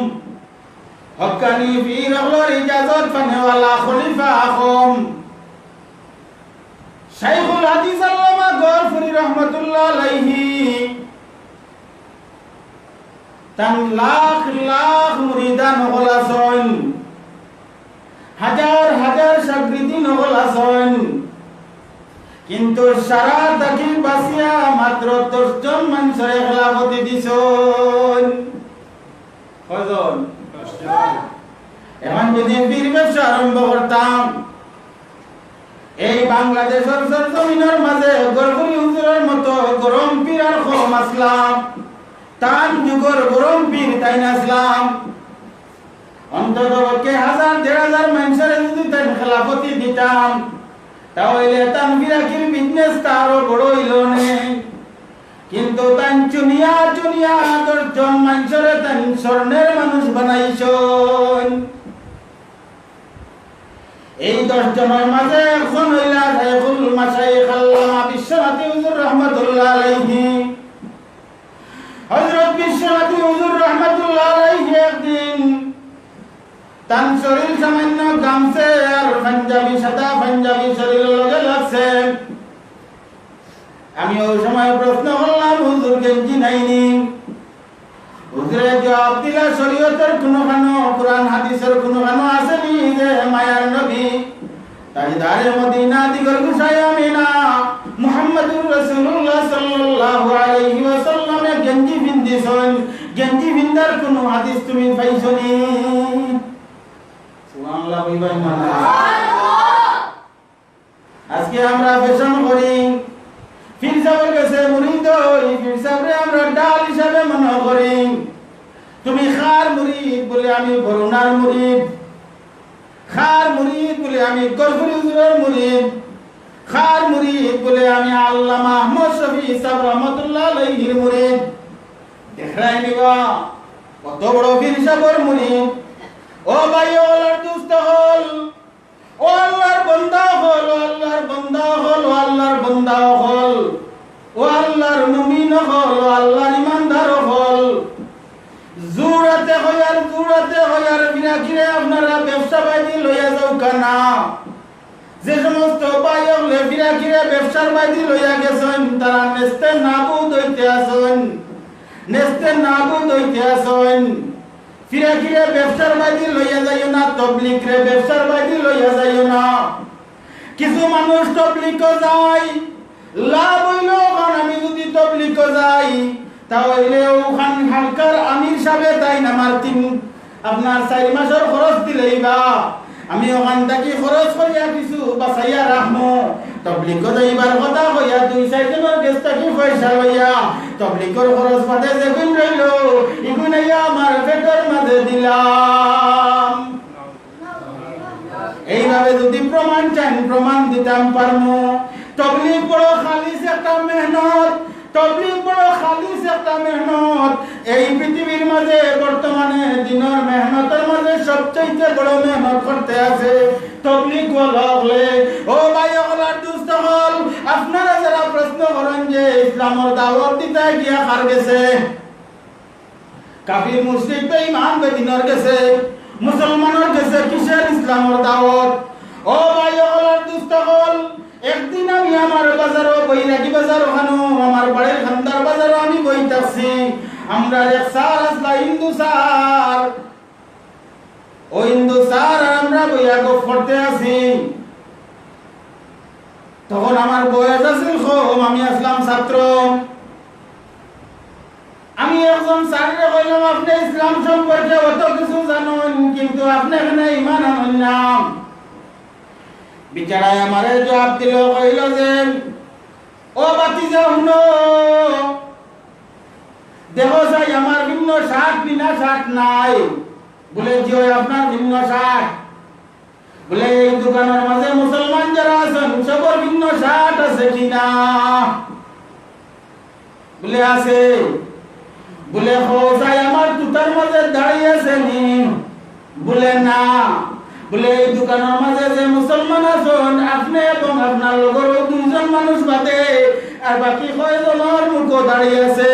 হক্কানি পীর হলর ইজাজত পানেওয়ালা খলিফা আখম। শাইখুল হাদিস আল্লামা গফুরি রহমাতুল্লাহ আলাইহি তান লাখ লাখ মুরিদান হল আছেন, হাজার হাজার শাগির্দিন হল আছেন, কিন্তু সারা দাখিল বাসিয়া মাত্র 10 জন মানুষের খেলাফতি দিছেন। কয়জন? 10 জন। এখন যদি পীর ব্যবসা আরম্ভ করতাম এই বাংলাদেশের জমিনের মাঝে গরগুরি হুজুরের মতো গরম পীর আর কম আসলাম, তান যুগের গরম পীর তাই না আসলাম, অন্তত 1000-1500 মানুষের যদি তাই খেলাফতি দিতাম তাহলে তানবিরাকির বিজনেস তারও বড় হইল নেই। কিন্তু তান চুনিয়া 10 জন মানুষের তান স্বর্ণের মানুষ বানাইছেন। এই 10 জনের মাঝে এখন হইলা শাইখুল মাশাইখ আল্লামা বিশ্বনাথী হুজুর রহমাতুল্লাহ আলাইহি। হযরত বিশ্বনাথী হুজুর রহমাতুল্লাহ আলাইহি একদিন তান শরীর সামান্য গামছে আর পাঞ্জাবি, সাদা পাঞ্জাবি শরীরের লগে লাগছে। আমি ওই সময় প্রশ্ন করলাম, হুজুর গেঞ্জি নাইনি? হুজুরে জবাব দিলা, শরীয়তের কোনখানো কুরআন হাদিসের কোনখানো আসেনি যে মায়ার নবী তাজদারে মদিনা দিগর গুসাই আমিনা মুহাম্মদুর রাসূলুল্লাহ সাল্লাল্লাহু আলাইহি ওয়াসাল্লাম গেঞ্জি পিন্দিছেন, গেঞ্জি পিন্দার কোন হাদিস তুমি পাইছনি? সুবহানাল্লাহ কইবাই মানে আজকে আমরা ফ্যাশন করি, পীর সাহেবের কাছে মুরিদ হই, পীর সাহেবরে আমরা ডাল হিসাবে মনে করি। তুমি খার মুরিদ বলে আমি বরুণার মুরিদ, খার মুরিদ বলে আমি গফুরি হুজুরের মুরিদ, খার মুরিদ বলে আমি আল্লামা আহমদ শফি সাহেব রহমাতুল্লাহ আলাইহির মুরিদ। দেখাই নিবা কত বড় পীর সাহেবের মুরিদ। ও ভাই, ও আল্লাহর দুস্ত হল, ও আল্লাহর বান্দা হল, ও আল্লাহর বান্দা হল, ও আল্লাহর বান্দা হল, ও আল্লাহর মুমিন হল, ও আল্লাহর ইমানদার হল। জুরাতে হয়ার বিনা কিরে আপনারা ব্যবসা বাইদি লইয়া যাও কানা। যে সমস্ত ভাই হলে বিনা কিরে ব্যবসার বাইদি লইয়া গেছেন তারা নেস্তে নাবুদ হইতে আসেন, নেস্তে নাবুদ হইতে আসেন। ফিরে ফিরে ব্যবসার বাইদি লইয়া যাইও না, তবলিগ রে ব্যবসার বাইদি লইয়া যাইও না। কিছু মানুষ তবলিগ যায়, লাভ হইল কারণ আমি যদি তবলিগ যাই তাহলে ওখান হালকার আমির সাহেব তাই না মারতিন আপনার 4 মাসের খরচ দিলেই বা আমি ওখান থেকে খরচ করিয়া কিছু বাঁচাইয়া রাখবো। তবলিগ যাইবার কথা হইয়া 2-4 জনের কাছ থেকে পয়সা লইয়া তবলিগর খরচ পাতে যেগুন রইল এগুন আমার পেটের মাঝে দিলাম। এইভাবে যদি প্রমাণ চান প্রমাণ দিতাম পারমু। তবলিগ বড় খালিস একটা মেহনত, তবলিগ বড় খালিস একটা মেহনত। এই পৃথিবীর মাঝে বর্তমানে দিনের মেহনতের মাঝে সবচেয়ে বড় মেহনত করতে আছে তবলিগ হলে। ও ভাই হলার দুস্থ হল, আপনারা যারা প্রশ্ন করেন যে ইসলামের দাওয়াত দিতে গিয়া কার গেছে, কাফির মুশরিক বেঈমান বেদিনের গেছে, মুসলমানের গেছে, কিসের ইসলামের দাওয়াত? ও ভাই ওগলার দুষ্ট হল, একদিন আমি আমার বাজারও বৈরাগী বাজার ওখানো আমার বাড়ির খান্দার বাজারও আমি বই থাকছি। আমরা এক সার আসলা হিন্দু সার, ও হিন্দু সার আর আমরা বইয়া গপ করতে আছি। তখন আমার বয়স আছিল কম, আমি আসলাম ছাত্র। আমি একজন স্যাররে কইলাম, আপনি ইসলাম সম্পর্কে অত কিছু জানেন, কিন্তু আপনি এখানে ইমান আনেন না। বিচারায় আমারে জবাব দিল, কইল যে ও বাতিজা শুনো, দেখো যাই আমার ভিন্ন শার্ট বিনা শার্ট নাই। বলে জি আপনার ভিন্ন শার্ট? বলে এই দোকানের মাঝে মুসলমান যারা আছেন সবার ভিন্ন শার্ট আছে কিনা? বলে আছে। বলে হোসাই আমার জুতার মাঝে দাঁড়িয়ে আছে নি? বলে না। বলে এই দোকানের মাঝে যে মুসলমান আছেন আপনি এবং আপনার লগর দুইজন মানুষ বাদে আর বাকি কয়জনের মুখ দাঁড়িয়ে আছে।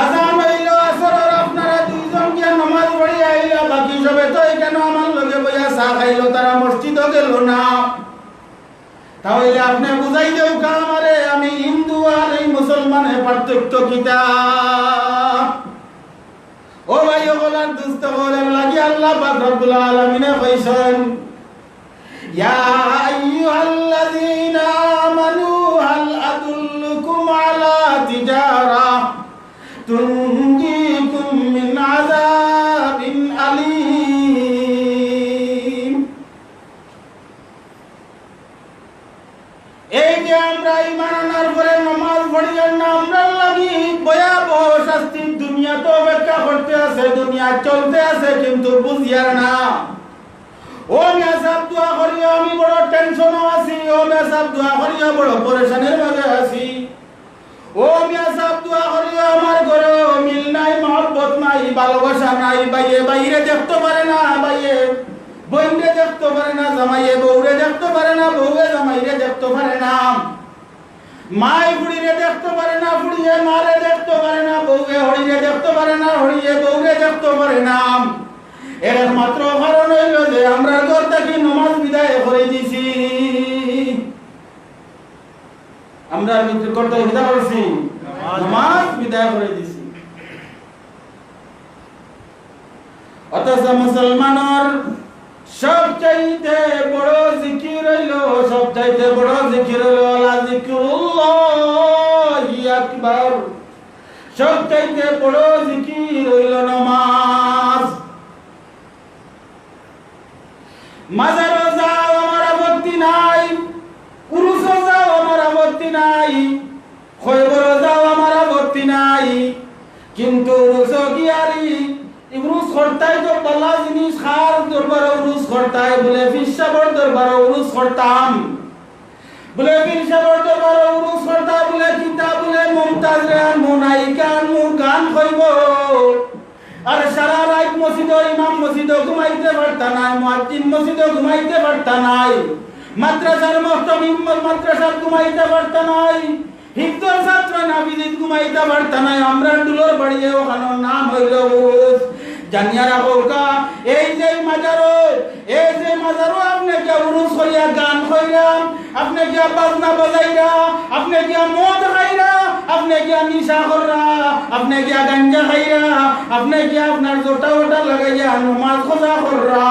আজান হইল আসরের, আপনারা দুইজন গিয়া নামাজ পড়ি আইলা, বাকি সবে তো এখানে আমার লগে বইয়া চা খাইলো, তারা মসজিদও গেল না। তাহলে আপনি বুঝাই দেও আমারে আমি হিন্দু আর এই মুসলমানের পার্থক্য কিটা? ও ভাই ওগলার দুস্থ বলেন লাগি আল্লাহ পাক রব্বুল আলামিন কইছেন, ইয়া আইয়ুহাল্লাযীনা আমানু হাল আদুল্লুকুম আলা তিজারা তুনজিকুম মিন আযাবিন আলীম। এই যে আমরা ঈমান আনার পরে নামাজ পড়ি না, আমরা লাগি ভয়াবহ শাস্তি দুনিয়া তো অপেক্ষা করতে আছে, দুনিয়া চলতে আছে, কিন্তু বুঝিয়ার না। ও মেসাব দোয়া করিও, আমি বড় টেনশনও আছি। ও মেসাব দোয়া করিও, বড় পরেশানির মাঝে আছি। ও মেসাব দোয়া করিও, আমার ঘরে মিল নাই, মহব্বত নাই, ভালোবাসা নাই। বাইয়ে বাইরে দেখতে পারে না, বাইয়ে বইনে দেখতে পারে না, জামাইয়ে বউরে দেখতে পারে না, বউয়ে জামাইরে দেখতে পারে না, মাই বুড়িরে দেখতে পারে না, বুড়িয়ে মারে দেখতে পারে না, বউয়ে হরিরে দেখতে পারে না, হরিয়ে বউরে দেখতে পারে না। এর মাত্র কারণ হইল যে আমরা ঘর থেকে নামাজ বিদায় করে দিছি। আমরা মিত্র করতে বিদায় করছি, নামাজ বিদায় করে দিছি। অথচ মুসলমানের সবচাইতে বড় জিকির হইল, সবচাইতে বড় জিকির হইল লা যিকরুল্লাহি আকবার। সবচাইতে বড় জিকির হইল নামাজ। মাজারও যাও আমার আপত্তি নাই, উরুসও যাও আমার আপত্তি নাই, খয়বরও যাও আমার আপত্তি নাই, কিন্তু উরুসও গিয়ারি ইবরুস করতাই তো বালা জিনিস খার দরবার উরুস করতাই। বলে ফিসাবর দরবার উরুস করতাম, বলে ফিসাবর দরবার উরুস করতা। বলে কিতাব বলে মুমতাজ রে আর মুনাইকা মু গান কইব, আর সারা রাত মসজিদে ইমাম মসজিদে ঘুমাইতে পারতা নাই, মুয়াজ্জিন মসজিদে ঘুমাইতে পারতা নাই, মাদ্রাসার মুহতামিম মাদ্রাসার ঘুমাইতে পারতা নাই, হিফজুল ছাত্র নাফিজিত ঘুমাইতে পারতা নাই। আমরা দুলোর বাড়িয়ে ওখানে নাম হইল উরুস। জানিয়া রাখো এই যে মাজারো, এই যে মাজারো আপনি কি উরুস করিয়া গান কইরা, আপনি কি বাজনা বাজাইরা, আপনি কি মদ খাইরা, আপনি কি নিশা কররা, আপনি কি গাঞ্জা খাইরা, আপনি কি আপনার জোটা ওটা লাগাইয়া নামাজ খোঁজা কররা,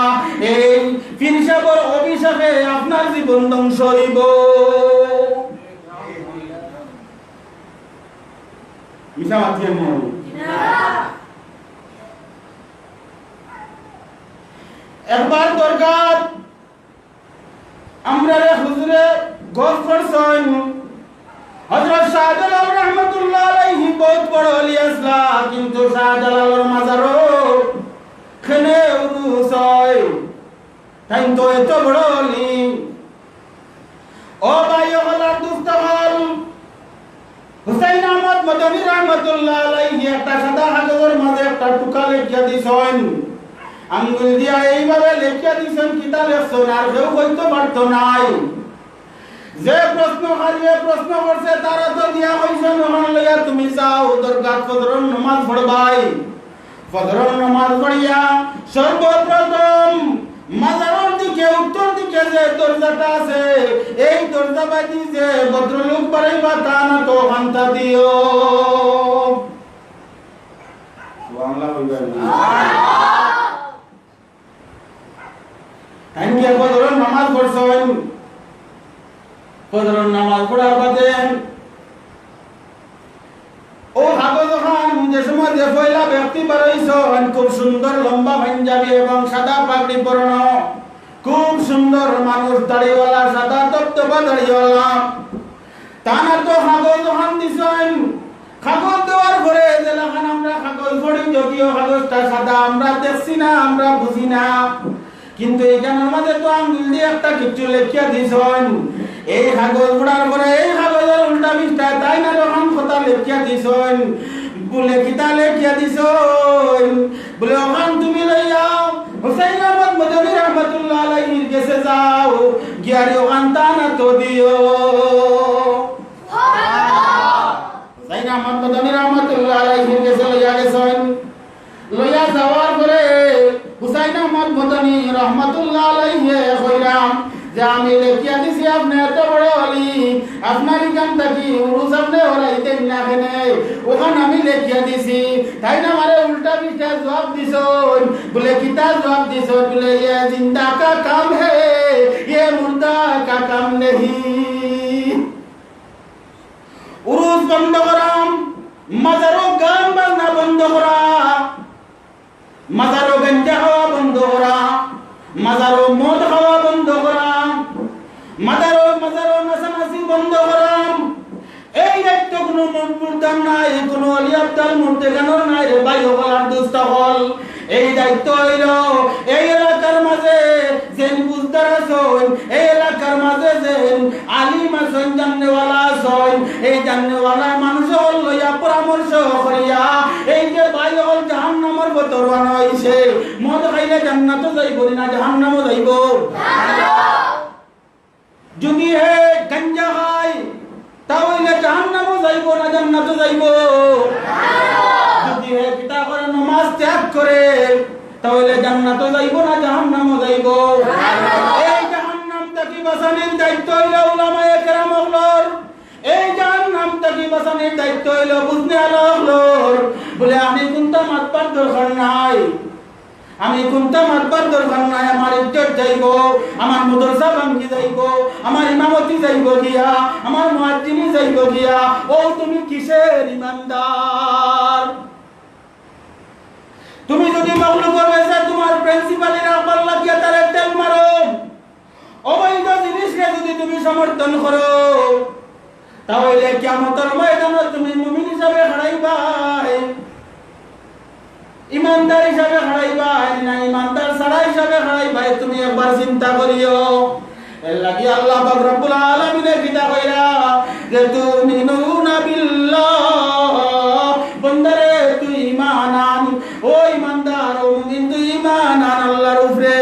এই পীর সাহেবের অভিশাপে আপনার জীবন ধ্বংস হইব। মিশা মাতিয়ে না একবার দরকার আমরা হুজুরে গফ করছেন। হযরত শাহজালাল রাহমাতুল্লাহ আলাইহি বহুত বড় ওলি আসলা, কিন্তু শাহজালালের মাজারও খানে উরুস হয়, তাই তো এত বড় ওলি। ও ভাই ওগলার দুস্তহল, হুসাইন আহমদ মদনী রাহমাতুল্লাহ আলাইহি একটা সাদা কাগজের মাঝে একটা টুকা লিখিয়া দিছেন। আঙ্গুল দিয়া এইভাবে লেখিয়া দিছেন কিতা লেখছেন আর কেউ কইতে পারতো নাই। যে প্রশ্ন হারিয়ে প্রশ্ন করছে তারা তো দিয়া কইছেন ওখান লইয়া তুমি যাও দরগা ফজরের নামাজ পড়বাই। ফজরের নামাজ পড়িয়া সর্বপ্রথম মাজারের দিকে উত্তর দিকে যে দরজাটা আছে এই দরজা বাদি যে ভদ্রলোক বাড়াইবা তা না তো হান্তা দিও। সুবহানাল্লাহ কইবেন না? তাইকে ফজরের নামাজ পড়ছেন। ফজরের নামাজ পড়ার বাদে ও কাগজ খান যে সময় যে পয়লা ব্যক্তি বাড়াইছেন খুব সুন্দর লম্বা পাঞ্জাবি এবং সাদা পাগড়ি পরানো, খুব সুন্দর মানুষ, দাড়িওয়ালা, সাদা তপ্তপা দাড়িওয়ালা। তানা তো কাগজ খান দিছেন। কাগজ দেওয়ার পরে যে লাখান আমরা কাগজ পড়ি, যদিও কাগজটা সাদা আমরা দেখছি না, আমরা বুঝি না, কিন্তু এইখানের মাঝে তো আঙ্গুল দিয়ে একটা কিছু লেখিয়া দিছেন। এই কাগজ পড়ার পরে এই কাগজের উল্টা পিঠটা তাই না যখন কথা লেখিয়া দিছেন বলে কিতা লেখিয়া দিছেন বলে ওখান তুমি লইয়াও হুসাইন আহমদ মদনী রহমাতুল্লাহ আলাইহির কাছে যাও গিয়ারে ওখান তানা তো দিও। হুসাইন আহমদ মদনী রহমাতুল্লাহ আলাইহির কাছে লইয়া গেছেন। লইয়া যাওয়ার পরে হুসাইন আহমদ মদনী রহমাতুল্লাহ আলাইহি কইরাম যে আমি লেখিয়া দিছি আপনি এত বড় অলি, আপনার এখান থাকি উরুস আপনি হরাইতেন না কেনে, ওখানে আমি লেখিয়া দিছি। তাই না মারে উল্টা পিঠা জবাব দিছন। বলে কিতা জবাব দিছন? বলে ये जिंदा का काम है ये मुर्दा का काम नहीं। উরুস বন্ধ করাম, মাজারও গান বাজনা বন্ধ করা, মাজারও গঞ্জা খাওয়া বন্ধ করা, মাজারও মদ খাওয়া বন্ধ করা, মাজারও নাচানাচি বন্ধ করা। এই দায়িত্ব কোনো মুর্দার নাই, কোনো অলি আব্দাল মুর্দেগানোর নাই রে ভাই হলার দুস্থ হল। এই দায়িত্ব হইল এই এলাকার মাঝে যেন বুঝদার আছেন, এই এলাকার মাঝে যেন আলিম আছেন, জাননেওয়ালা আছেন, এই জাননেওয়ালা মানুষ হল লইয়া পরামর্শ করিয়া এই যে ভাই হল জাহান্নামের ভেতর বানাইছে, মদ খাইলে জান্নাতে যাইব না জাহান্নামে যাইব। যদি হে গাঞ্জা খায় তাহলে জাহান্নামে যাইব না জান্নাতে যাইব। যদি হে পিতা করে নামাজ ত্যাগ করে তাহলে জান্নাতে যাইব না জাহান্নামে যাইব। এই জাহান্নাম থেকে বাঁচানোর দায়িত্ব হইল উলামায়ে কেরাম হলর। এই জাহান্নাম থেকে বাঁচানোর দায়িত্ব হইল বুঝনে আলা হলর। বলে আমি কোনটা মাতবার দরকার নাই, আমি কোনটা মাতবার দরকার নাই, আমার ইজ্জত যাইব, আমার মাদ্রাসা ভাঙ্গি যাইব, আমার ইমামতি যাইব গিয়া, আমার মুয়াজ্জিনি যাইব গিয়া। ও তুমি কিসের ইমানদার? তুমি যদি মাগলুবের কাছে তোমার প্রিন্সিপালের আপার লাগিয়া তারে তেল মারো, অবৈধ জিনিসকে যদি তুমি সমর্থন করো, তাহলে কিয়ামতের ময়দানে তুমি মুমিন হিসাবে হারাইবা, ইমানদার হিসাবে হারাইবা না ইমানদার ছাড়া হিসাবে হারাইবা। তুমি একবার চিন্তা করিও। এর লাগি আল্লাহ পাক রব্বুল আলামিনের কিতা কইরা যে তুমিনুনা বিল্লাহ, বন্দারে তুই ঈমান আন, ও ঈমানদার ও মুমিন তুই ঈমান আন আল্লাহর উপরে।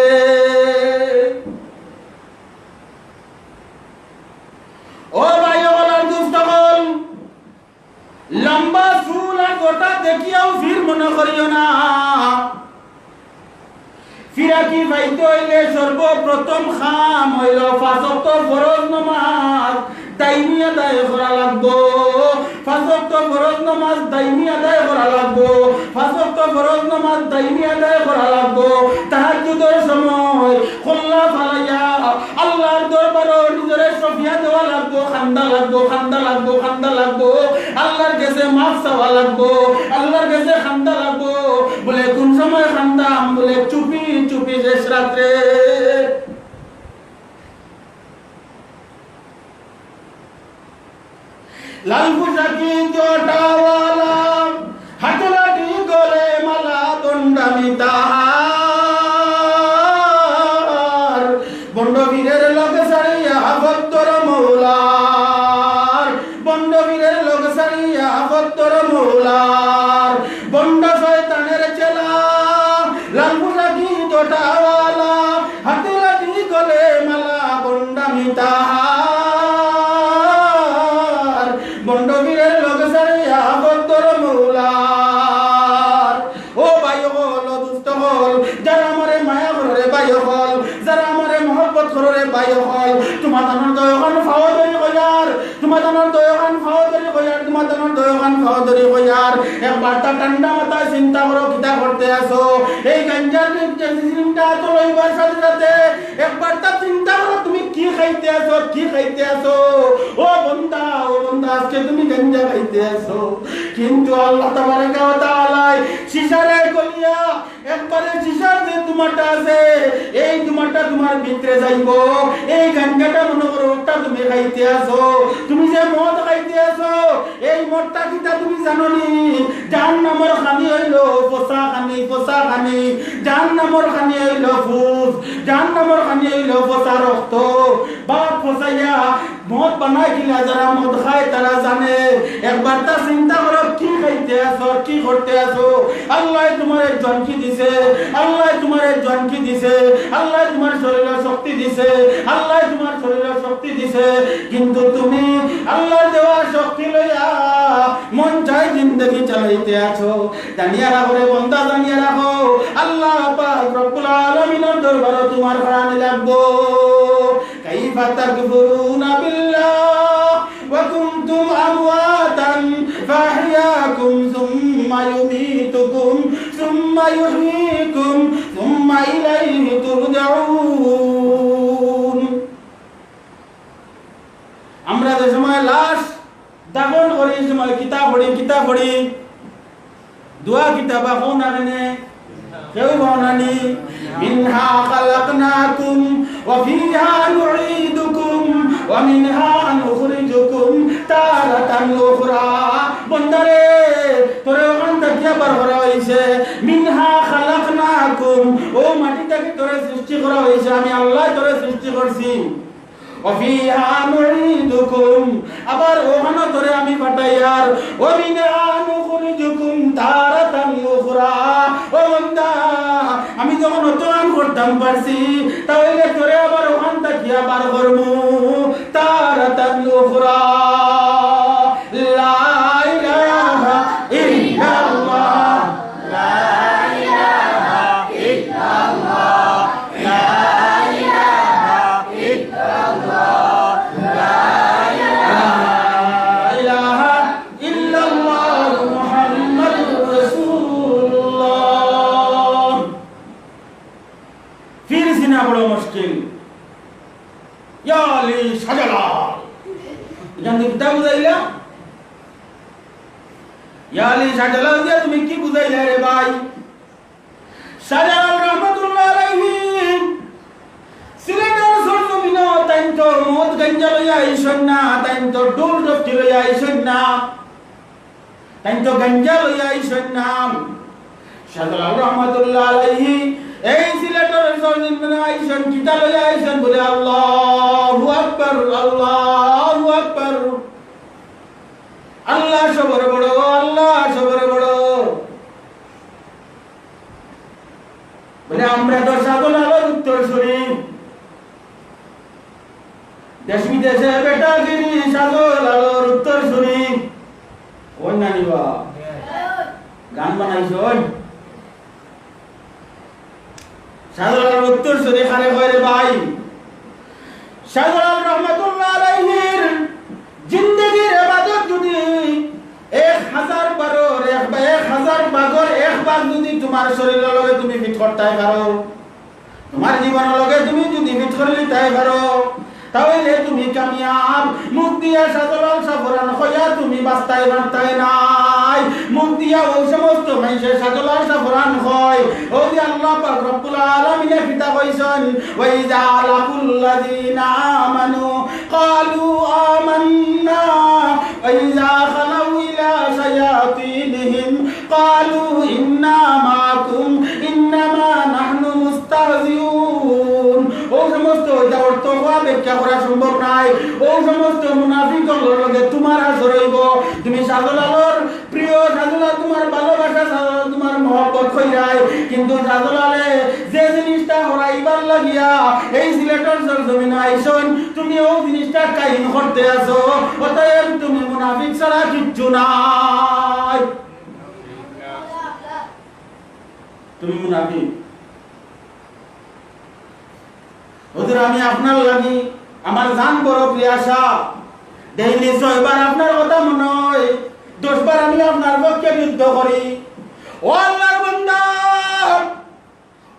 ও ভাই ওলার দুস্তগণ, লম্বা চুল আর গোটা দেখিয়াও ফির মনে করিও না। ফিরাকি পাইতে হইলে সর্বপ্রথম খাম হইল 5 ওয়াক্ত ফরজ নামাজ দাইমি আদায় করা লাগবো। 5 ওয়াক্ত ফরজ নামাজ দাইমি আদায় করা লাগবো। 5 ওয়াক্ত ফরজ নামাজ দাইমি আদায় করা লাগবো। তাহাজ্জুদের সময় খোলা ফালাইয়া আল্লাহর দরবারে নিজরে সফিয়া দেওয়া লাগবো, খান্দা লাগবো, খান্দা লাগবো, খান্দা লাগবো, আল্লাহর কাছে মাফ চাওয়া লাগবো, আল্লাহর কাছে খান্দা লাগবো। বলে কোন সময় খান্দাম? বলে চুপি চুপি শেষ রাত্রে। লাল পোশাকি জটাওয়ালা হাতলাটি গলে মালা দণ্ডামি তাহার, বন্ডবীরের লোক সারিয়া ভক্তর মৌলার, বন্ডবীরের লোক সারিয়া ভক্তর মৌলার, বন্ড শয়তানের চেলা লাল পোশাকি তোমাদের দয়াগান ফাওয়াদরি কইয়ার তোমাদের দয়াগান ফাওয়াদরি কইয়ার তোমাদের দয়াগান ফাওয়াদরি কইয়ার একবার তা ঠান্ডা মাথায় চিন্তা করো কিতা করতে আসো এই গাঞ্জার চিন্তা তো লইবার সাথে সাথে একবার তা চিন্তা করো তুমি কি খাইতে আসো ও বন্দা আজকে তুমি গাঞ্জা খাইতে আসো কিন্তু আল্লাহ তাবারাকা ওয়া তাআলা শিশারে কলিয়া একবারে শিশার যে তোমারটা আছে এই তোমারটা তোমার ভিতরে যাইবো এই গাঞ্জাটা মনে করো ওটা তুমি খাইতে আসো তুমি যে মদ খাইতে আসো এই মদটা কিটা তুমি জানো নি জাহান্নামের খানি হইলো পোষা খানি জাহান্নামের খানি হইলো ফুস জাহান্নামের খানি হইলো পোষা রক্ত বাপ ফসাইয়া মদ বানাই কিলা যারা মদ খায় তারা জানে একবার তা চিন্তা করো কি খাইতে আসো কি করতে আসো আল্লাহ তোমার জনকি দিছে আল্লাহ তোমার শরীরে শক্তি দিছে কিন্তু তুমি আল্লাহর দেওয়া শক্তি লইয়া মন চাই জিন্দগি চালাইতে আছো জানিয়া রাখো রে বান্দা জানিয়া রাখো আল্লাহ পাক রব্বুল আলামিনের দরবারে তোমার প্রাণ লাগবো কাইফা তাকফুরুনা বিল্লাহ ওয়া কুনতুম আমওয়াতান ফাহইয়াকুম সুম্মা ইউমীতুকুম সুম্মা ইউহয়ীকুম সুম্মা ইলাইহি তুরজাউন। আমরা যে সময় লাশ দাফন করি সময় কিতাব পড়ি দোয়া কিতাব কোন আনে কেউ বানানি মিনহা খালাকনাকুম ওয়া ফিহা নুঈদুকুম ওয়া মিনহা নুখরিজুকুম তারাতান উখরা। বন্দারে তোরে ওখান থেকে বার করা হইছে মিনহা খালাকনাকুম ও মাটি থেকে তোরে সৃষ্টি করা হইছে আমি আল্লাহ তোরে সৃষ্টি করছি ওয়া ফিহা নুঈদুকুম আবার ওখানে তোরে আমি পাঠাইয়ার ওয়া মিনহা নুখরিজুকুম তারাতান উখরা। ও বান্দা আমি যখন অতন করতাম পারছি তাহলে তোরে আবার ওখান থেকে বার করমু তারাতান উখরা। লা ইলাহা ইল্লাল্লাহ লা ইলাহা ইল্লাল্লাহ লা ইলাহা ইল্লাল্লাহ লা ইলাহা ইল্লাল্লাহ মুহাম্মাদুর রাসূলুল্লাহ। ফির সিনা বড় মুশকিল ইয়া আলী শাহজালাল জানি কিতা বুঝাইলা ইয়া আলী শাহজালাল দিয়া তুমি কি বুঝাইলা রে ভাই? শাহজালাল রাহমাতুল্লাহ আলাইহি সিলেটের সরজমিনে তাইন তো মদ গাঞ্জা লইয়া আইসন না তাইন তো ডোল ডফটি লইয়া আইসন না তাইন তো গাঞ্জা লইয়া আইসন না। শাহজালাল রাহমাতুল্লাহ আলাইহি এই সিলেটের সরজমিনে আইসন কিতা লইয়া আইসন বলে আল্লাহু আকবার আল্লাহু আকবার আল্লাহ সবর বড় বলে আমরা তো শাহজালালের উত্তরসূরি দেশ বিদেশে বেটাগিরি শাহজালালের উত্তরসূরি ওই নানিবা গান বানাইছন শাহজালালের উত্তরসূরি খারে কয় রে ভাই? শাহজালাল রাহমাতুল্লাহ আলাইহির জিন্দেগির ইবাদত যদি 1000 ভাগর এক ভাগ যদি তোমার শরীরের লগে তুমি ফিট করতে পারো তোমার জীবনের লগে তুমি যদি ফিট করে নিতে পারো তাহলে তুমি কামিয়াব। মুখ দিয়া শাহজালাল সাফরান হইয়া তুমি বাস্তায় নাই মুখ দিয়া ওই সমস্ত মানুষের শাহজালাল সাফরান হয় ও যে আল্লাহ পাক রব্বুল আলামিন কিতা কইছেন ওয়া ইযা লাকুল্লাযিনা আমানু ক্বালু আমান্না ওয়া ইযা খালাউ ইলা শায়াতিনহিম ক্বালু ইন্না মাআকুম ইন্নামা নাহনু মুস্তাহজিউন। ও সমস্ত অর্থ ব্যাখ্যা করা সম্ভব নাই। ও সমস্ত মুনাফিকদের লগে তোমার আসর হইব তুমি শাহজালালের প্রিয় শাহজালাল তোমার ভালোবাসা শাহজালাল তোমার মহব্বত কইরাই কিন্তু শাহজালালে যে জিনিসটা হরাইবার লাগিয়া এই সিলেটের জমিনে আইছন তুমি ওই জিনিসটা কায়েম করতে আছো অতএব তুমি মুনাফিক ছাড়া কিচ্ছু নাই তুমি মুনাফিক। হুজুর আমি আপনার লাগি আমার জান বড় প্রিয়াসা ডেইলি 6 বার আপনার কথা মনে হয়, 10 বার আমি আপনার পক্ষে যুদ্ধ করি। ও আল্লাহর বান্দা,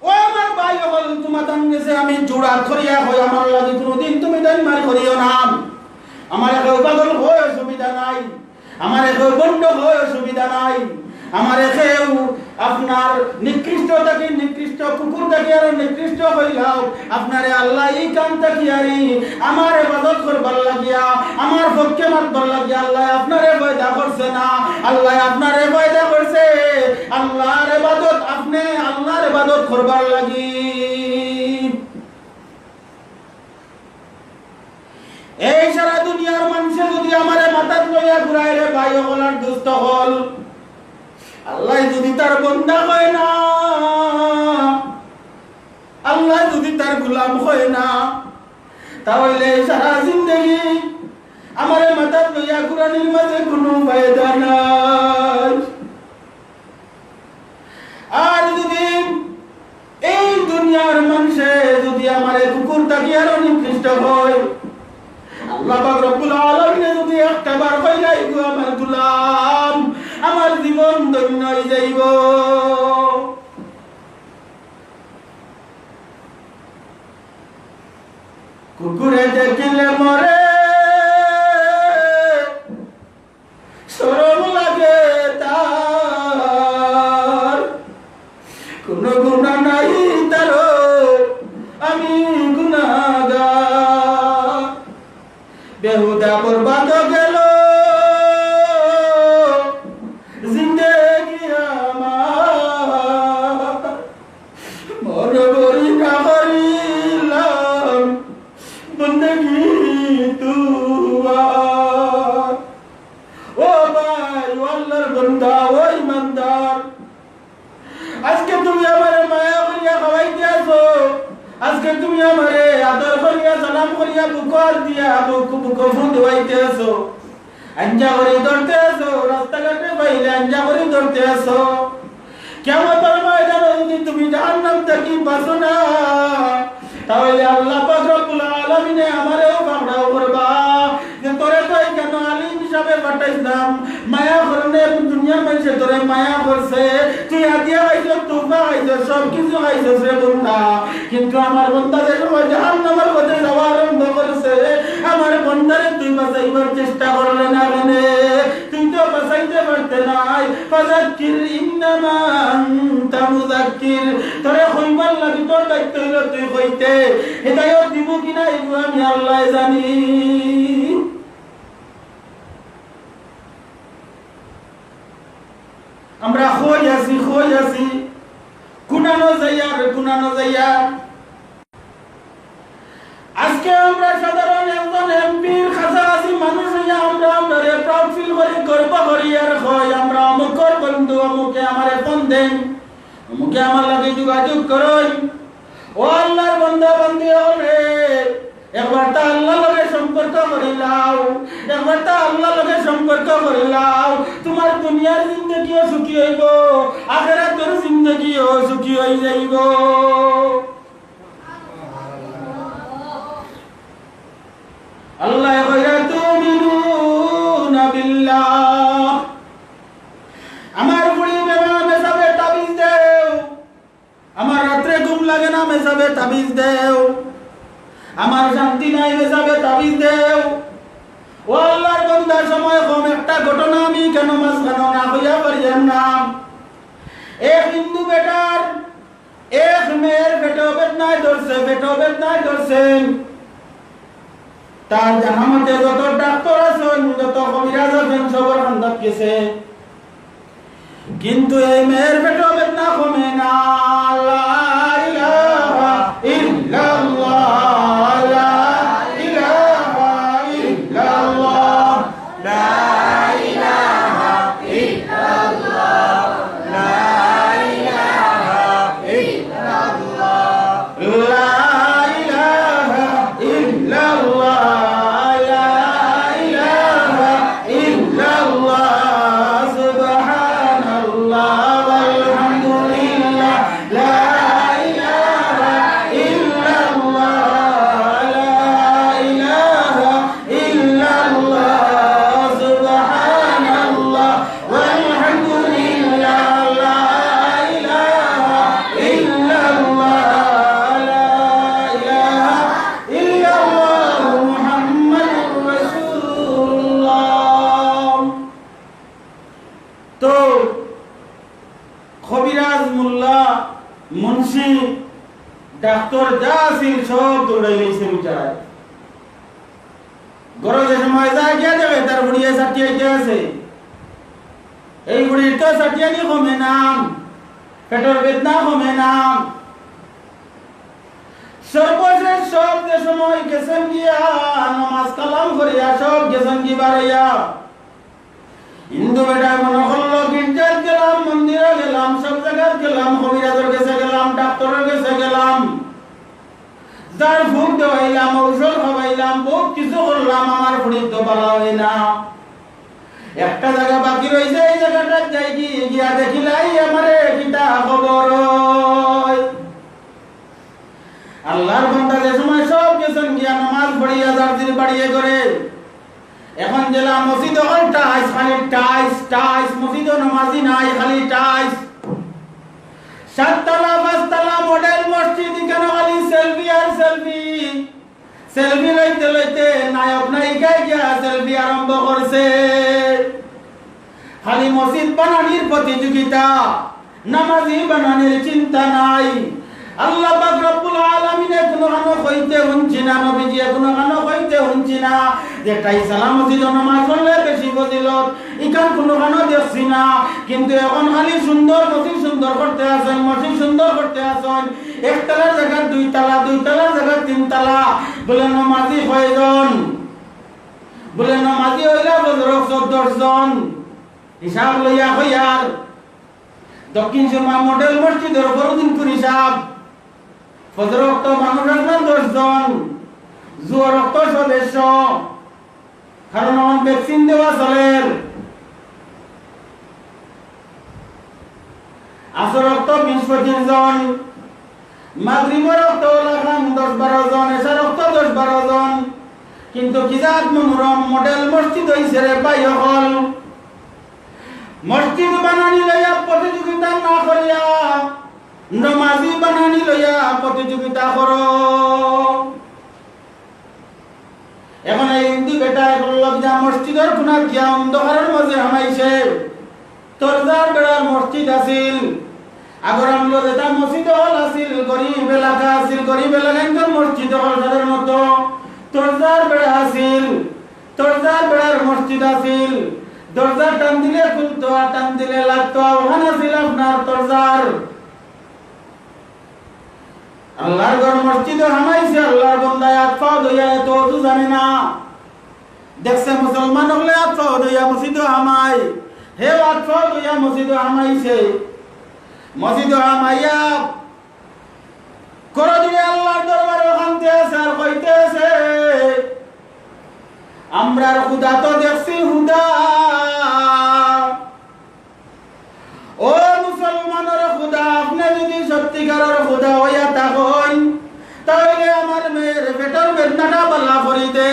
ও আমার ভাই হল তোমার দান গেছে, আমি জোড়া করিয়া হই আমার লাগি কোনদিন তুমি দান মার করিও না। আমার কেউ পাগল হয় অসুবিধা নাই, আমার কেউ বন্ধ হয় অসুবিধা নাই, আমার কেউ আপনার নিকৃষ্ট থাকি নিকৃষ্ট কুকুর থাকি আর নিকৃষ্ট হইলাও আপনারে আল্লাহ এই কাম থাকি আরি আমার ইবাদত করবার লাগিয়া আমার পক্ষে মারবার লাগিয়া আল্লাহ আপনারে পয়দা করছে না, আল্লাহ আপনারে পয়দা করছে আল্লাহর ইবাদত আপনি আল্লাহর ইবাদত করবার লাগি। এই সারা দুনিয়ার মানুষে যদি আমারে মাথাত লইয়া ঘুরায় রে ভাই হলার দুষ্ট হল, আল্লাহ যদি তার বন্দা হয় না, আল্লাহ যদি তার গোলাম হয় না, তাহলে সারা জিন্দগি আমারে মাথাত লইয়া ঘুরানির মাঝে কোনো ফায়দা নাই। আর যদি এই দুনিয়ার মানুষে যদি আমারে কুকুর থাকি আরো নিকৃষ্ট হয়, আল্লাহ পাক রব্বুল আলামিন যদি একটা বার কইলাই গো আমার গোলাম, আমার জীবন ধন্য হয়ে যাইব। কুকুরে দেখিলে মরে শরম লাগে তার, কোন গুনাহ নাই তার, আমি গুনাহগার। বেহুদা বরবাদ গেল জিন্দেগি আমার, মরবরি না করিলাম বন্দেগি তুয়ার। ও ভাই, ও আল্লাহর বান্দা, ও ইমানদার, আজকে তুমি আমারে মায়া করিয়া খাওয়াইতে আছো, আজকে তুমি আমারে আদর করিয়া সালাম করিয়া বুকর দিয়া বুক ফুঁদুয়াইতে আছো, আঞ্জা করে ধরতে আছো, রাস্তাঘাটে পাইলে আঞ্জা করে ধরতে আছো। কিয়ামতের ময়দানে যদি তুমি জাহান্নাম থেকে বাঁচো না, তাহলে আল্লাহ পাক রব্বুল আলামিন আমারেও পাকড়াও করবা যে তোরে তো কেন আলিম হিসাবে পাঠাইলাম, মায়া করনে দুনিয়ার মানুষে তোরে মায়া করছে, তুই হাতিয়া খাইছো, তুফা খাইছো, সব কিছু খাইছো রে বন্ধা, কিন্তু আমার বন্ধাদের জাহান্নামের পথে যাওয়া আরম্ভ করছে, আমার বন্ধারে তুই বাঁচাইবার চেষ্টা করলে না কেন? তুই তো বাঁচাইতে পারতে নাই। ফাযাক্কির ইন্নামা আনতা মুযাক্কির, তোরে কইবার লাগি তোর দায়িত্ব হইল তুই কইতে, হেদায়েত দিব কিনা এগুলো আমি আল্লাহ জানি। আমরা কই আছি কুনানো যাইয়া আজকে আমরা সাধারণ একজন এমপির কাছাকাছি মানুষ হইয়া আমরা প্রাউড ফিল করি, গর্ব করি আর হয় আমরা অমুকর বন্ধু, অমুকে আমারে ফোন দেন, অমুকে আমার লাগে যোগাযোগ করই। ও আল্লাহর বান্দা বান্দি হলে একবার তা আল্লাহর লগে সম্পর্ক করিলাও, একবার তা আল্লাহর লগে সম্পর্ক করিলাও, তোমার দুনিয়ার জিন্দগিও সুখী হইব, আখিরাতের জিন্দগিও সুখী হয়ে যাইব। আল্লাহ কইরা তুমিনুনা বিল্লাহ, আমার বুড়ি বেমা মেসাবে তাবিজ দেও, আমার রাত্রে ঘুম লাগে না মেসাবে তাবিজ দেও, আমার শান্তি নাই মেসাবে তাবিজ দেও। ও আল্লাহর বান্দা, সময় কম, একটা ঘটনা আমি কেন মাঝখানে না হইয়া পারিয়াম না। এক হিন্দু বেটার এক মেয়ের পেটে বেদনায় ধরছে, তার জানামতে যত ডাক্তার আছেন, যত কবিরাজ আছেন, সবার খান্দাত গেছে, কিন্তু এই মেয়ের পেটে বেদনা কমে না। লা ইলাহা ইল্লাল্লাহ, লা ইলাহা ইল্লাল্লাহ, লা ইলাহা ইল্লাল্লাহ, লা ইলাহা ইল্লাল্লাহ, লা ইলাহা ইল্লাল্লাহ, লা ইলাহা ইল্লাল্লাহ, সুবহানাল্লাহ ওয়ালহামদুলিল্লাহ মুল্লা মুন্সি ডাক্তার যা আছিল সব দৌড়াই লইছে বিচারায় গরো যে সময় যায় গিয়া যাবে তার বুড়িয়ে সাটিয়ে আছে এই বুড়ির তো সাটিয়ানি কমে নাম পেটের বেদনা কমে নাম সর্বশেষ সব যে সময় গেছেন গিয়া নামাজ কালাম করিয়া সব গেছেন কি বাড়াইয়া হিন্দু বেটা মনে করলো গির্জার গেলাম মন্দিরে গেলাম সব জায়গায় গেলাম কবিরাজের কাছে গেলাম ডাক্তারের কাছে গেলাম যার ভোগ দেওয়াইলাম ঔষধ খাওয়াইলাম বহুত কিছু করলাম আমার শরীর তো ভালো হয় না একটা জায়গা বাকি রয়েছে এই জায়গাটা যাই গিয়া দেখিলাই আমারে কিতা খবর আল্লাহর বান্দা যে সময় সব গেছেন গিয়া নামাজ পড়িয়া যার দিন বাড়িয়ে করে এখন জেলা মসজিদ হল টাইস খালি টাইস টাইস মসজিদ নামাজি নাই খালি টাইস সাততলা পাঁচতলা মডেল মসজিদ কেন খালি সেলফি আর সেলফি সেলফি লইতে লইতে নায়ক নায়িকায় গিয়া সেলফি আরম্ভ করছে খালি মসজিদ বানানির প্রতিযোগিতা নামাজি বানানির চিন্তা নাই আল্লাহ পাক রব্বুল আলামিন কোনো কানো কইতে হুনছি না নবীজি কোনো কানো কইতে হুনছি না যে তাই সালাম মসজিদ নামাজ পড়লে বেশি ফজিলত ইকান কোনো কানো দেখছি না কিন্তু এখন খালি সুন্দর মসজিদ সুন্দর করতে আছেন মসজিদ সুন্দর করতে আছেন একতলার জায়গা দুইতলা দুইতলার জায়গা তিনতলা বলে নামাজি কয়জন বলে নামাজি হইলা বজরক 14 জন হিসাব লইয়া হইয়ার দক্ষিণ সুরমা মডেল মসজিদের বড়দিন করে হিসাব ফজর রক্ত মানুষ আসবেন 10 জন জুয়ার রক্ত সদস্য কারণ আমার ভ্যাকসিন দেওয়া চলের আসর রক্ত 20-25 জন মাগরিবের রক্ত লাগান 10-12 জন এসা রক্ত 10-12 জন কিন্তু কিজাত মনোরম মডেল মসজিদ হইছে রে ভাই হল মসজিদ বানানি লইয়া প্রতিযোগিতা না করিয়া নমাজি বানানি লইয়া প্রতিযোগিতা করো এখন এই হিন্দু বেটা বলল যে মসজিদের কোনা গিয়া অন্ধকারের মাঝে হামাইছে তরজার বেড়ার মসজিদ আছিল আগর আমলো যেটা মসজিদ হল আছিল গরিব এলাকা আছিল গরিব এলাকার মসজিদ হল সাধারণত তরজার বেড়া আছিল তরজার বেড়ার মসজিদ আছিল দরজা টান দিলে খুলতো আর টান দিলে লাগতো ওখানে ছিল আপনার তরজার আল্লাহর ঘর মসজিদে হামাইছে আল্লাহর বান্দায় আতফা দইয়া তো ওযু জানে না দেখছে মুসলমান হলে আতফা দইয়া মসজিদে হামাই হে আতফা দইয়া মসজিদে হামাইছে মসজিদে হামাইয়া করদিনে আল্লাহর দরবারে ওখানতে আছে আর কইতেছে আমরার খুদা তো দেখছি হুদা ও মুসলমানের খুদা আপনি যদি সত্যিকারের খুদা হইয়া থাকেন তাহলে আমার মেয়ের পেটের বেদনাটা বালা করে দে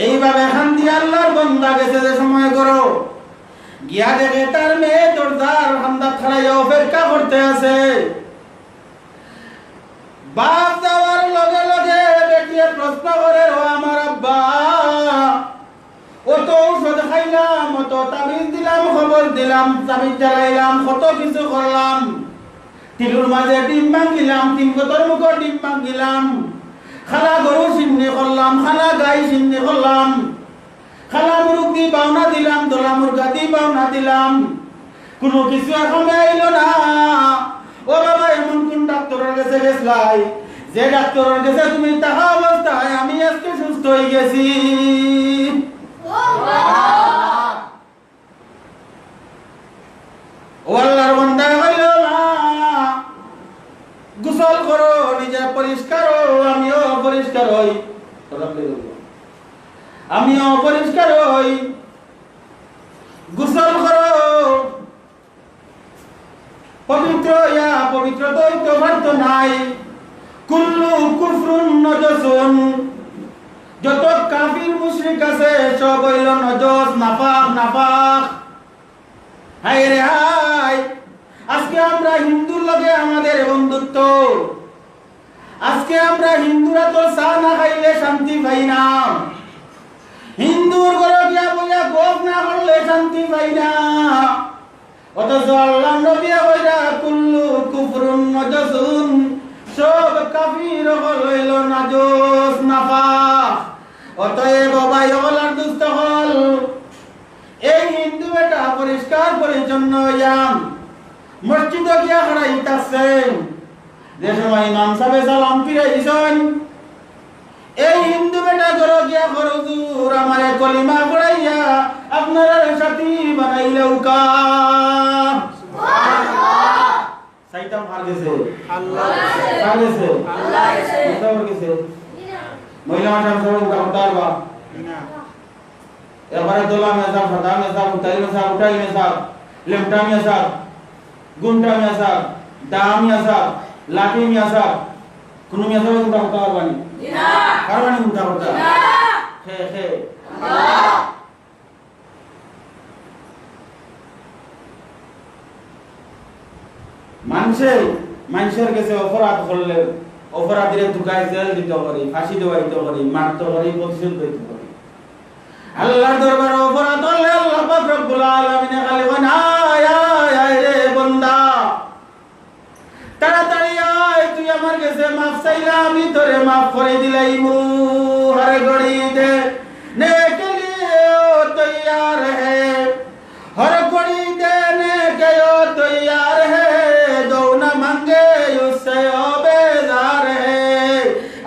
এইভাবে খান্দি আল্লাহর বান্দা গেছে যে সময় করো গিয়া দেখে তার মেয়ে দরজার হামদা ছাড়াইয়া অপেক্ষা করতে আছে বাপ যাওয়ার লগে লগে বেটিয়ে প্রশ্ন করে ও আমার আব্বা অত ঔষধ খাইলাম অত তাবিজ দিলাম খবর দিলাম তাবিজ চালাইলাম কত কিছু করলাম তিলুর মাঝে ডিম ভাঙিলাম 3 গতর মুখর ডিম ভাঙিলাম খালা গরু সিন্নি করলাম খালা গাই সিন্নি করলাম খালা মুরগি বাউনা দিলাম দোলা মুরগা দি বাউনা দিলাম কোনো কিছু এখন আইল না ও বাবা এমন কোন ডাক্তারের কাছে গেছলাই যে ডাক্তারের কাছে তুমি তাহা অবস্থায় আমি আজকে সুস্থ হয়ে গেছি ও আল্লাহর বান্দা হইল না গোসল করো নিজে পরিষ্কার হও আমিও পরিষ্কার হই আমিও পরিষ্কার হই গোসল করো পবিত্র ইয়া পবিত্র তো পারতো নাই কুল্লু কুফরুন নজসুন যত কাফির মুশরিক আছে সব হইল নজস নাপাক নাপাক হায় রে হায় আজকে আমরা হিন্দুর লগে আমাদের বন্ধুত্ব আজকে আমরা হিন্দুরা তো চা না খাইলে শান্তি পাই না হিন্দুর ঘরে গিয়া বইয়া গোপ না করলে শান্তি পাই না, অথচ আল্লাহ নবী বইরা কুল্লু কুফরুন নাজাসুন, সব কাফির হইল নাজস নাপাক। অতএব ভাই হলার দুস্থ হল, এই হিন্দু বেটা পরিষ্কার পরিচ্ছন্ন হইয়াম মসজিদে গিয়া হারাইতাছেন, যে সময় ইমাম সাহেব সালাম ফিরাই দিছেন, এই হিন্দু বেটা ঘরে গিয়া হুজুর আমারে কলিমা পড়াইয়া আপনারা সাথী বানাইলেও কা সুবহানাল্লাহ। সাইতাম হার গেছে আল্লাহ গেছে আল্লাহ গেছে কোথাও গেছে মহিলা মাঠে সব উঠার বা না, এবারে দোলা মেসাব সাদা মেসাব উঠাই মেসাব উঠাই মেসাব লেমটা মেসাব গুন্টা মেসাব দাম মেসাব লাঠি মেসাব কোন মেসাব উঠা পারবানি না, পারবানি উঠা না, হে হে আল্লাহ। মানুষের কাছে অপরাধ করলে অপরাধীরা ঢুকায় জেল দিতে পারি, ফাঁসি দেওয়াইতে পারি, মারতে পারি, প্রতিশোধ দিতে পারি। আল্লাহর দরবারে অপরাধ করলে আল্লাহ পাক রব্বুল আলামিন খালি বলেন আয় আয় আয় রে বান্দা, তাড়াতাড়ি আয়, তুই আমার কাছে মাফ চাইলা আমি তোরে মাফ করে দিলাইমু। হর ঘড়ি দে নেকে লিয়ে ও তৈয়ার হে, হর ঘড়ি দে নেকে ও তৈয়ার হে, দো না মাঙ্গে উসসে ও বেজার হে।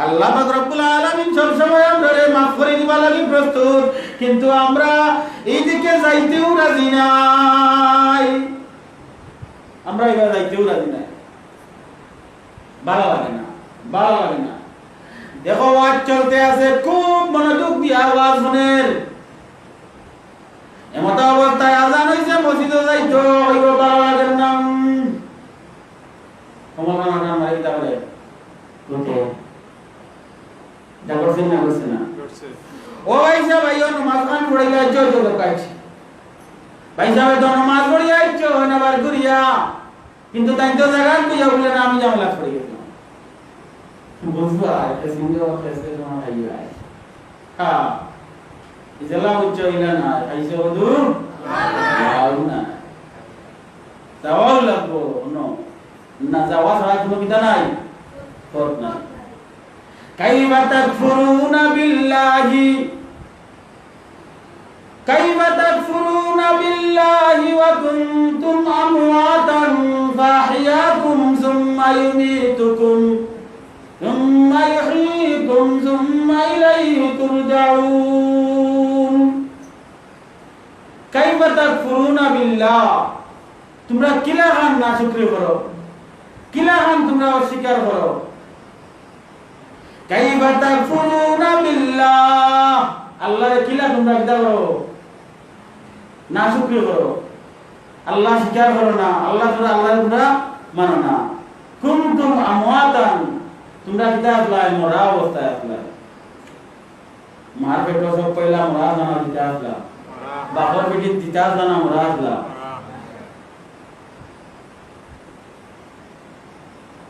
আল্লাহ পাক রব্বুল আলামিন সব সময় আমরারে মাফ করে দিবা লাগি প্রস্তুত, কিন্তু আমরা এইদিকে যাইতেও রাজি নাই, আমরা এবার যাইতেও রাজি নাই, ভালো লাগে না, ভালো লাগে না। দেখো ওয়াজ চলতে আছে, খুব মনোযোগ দিয়ে আওয়াজ শুনেন। এমত অবস্থায় আজান হইছে, মসজিদে যাইতো হইব, ভালো লাগে না। কমল না মারি তাহলে ওকে দেখছেন না, করছে না ও ভাই সাহেব, ভাই নামাজ খান পড়াইলা জয় জয় কাইছে, ভাই সাহেব তো নামাজ পড়িয়া আইছো না বার করিয়া, কিন্তু তাই তো জায়গা কইয়া বলে না আমি জামলা পড়ে গেলাম, বুঝবা এসে নিয়ে অফিসে জমা হইয়া হ্যাঁ ইজলা উচ্চ ইলা না আইছে হুজুর না যাওয়া লাগবো না, যাওয়া ছাড়া কোনো বিধা নাই, পথ নাই। কাইফা তাকফুরুনা বিল্লাহি, কাইফা তাকফুরুনা বিল্লাহি ওয়া কুনতুম আমওয়াতান ফাহিয়াকুম সুম্মা ইউমীতুকুম সুম্মা ইহয়ীকুম সুম্মা ইলাইহি তুরজাউন। কাইফা তাকফুরুনা বিল্লাহ, তোমরা কিলা খান না শুকর করো, কিলা খান তোমরা অস্বীকার করো। কাইফা তাকফুরুনা বিল্লাহ, আল্লাহর কিলা তোমরা বিদা করো, না শুকর করো, আল্লাহ স্বীকার করো না, আল্লাহ তোমরা আল্লাহর তোমরা মানো না। কুনতুম আমওয়াতান, তোমরা কিতা আসলা মরা অবস্থায় আসলা, মার পেট সব পয়লা মরা জানা দিতে আসলা, বাপর পেটে দিতে আসলা না মরা আসলা।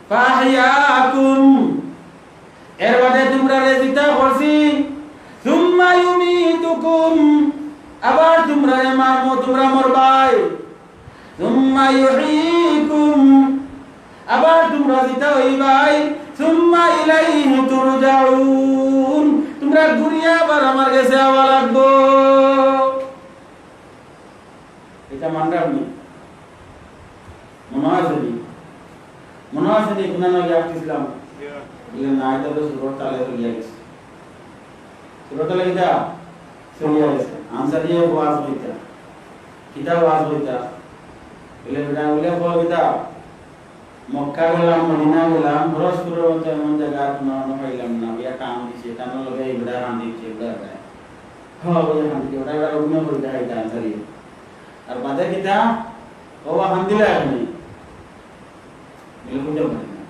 ফাহিয়াকুম, এর বাদে তোমরা রেজিতা করছি, সুম্মা ইউমীতুকুম, আবার তোমরা মারমু, তোমরা মরবাই, সুম্মা ইহয়ীকুম, আবার তোমরা জিতা হইবাই, সুম্মা ইলাইহি তুরজাউন, তোমরা দুনিয়া আবার আমার কাছে আওয়া লাগবো। এটা মানরাবনি মনে আছে নি কোন না ইসলাম বলে না, এটা তো সুরত তালে চলিয়া গেছে, সুরত তালে কিতা চলিয়া গেছে, আনসার দিয়ে ওয়াজ হইতা, কিতা ওয়াজ হইতা বলে বেটা বলে বল কিতা মক্কা গেলাম, মদিনা গেলাম, ফরজপুরের মতো এমন জায়গা কোনো পাইলাম না, বিয়া কাম দিছে, টানো লগে এইটা হান দিচ্ছে, ওটা হ্যাঁ ওই হান দিচ্ছে, ওটা এবার অভিনয় করে দেখাইতা আনসারি, আর বাদে কিতা ও হান দিলে আপনি বলে বুঝতে পারি না,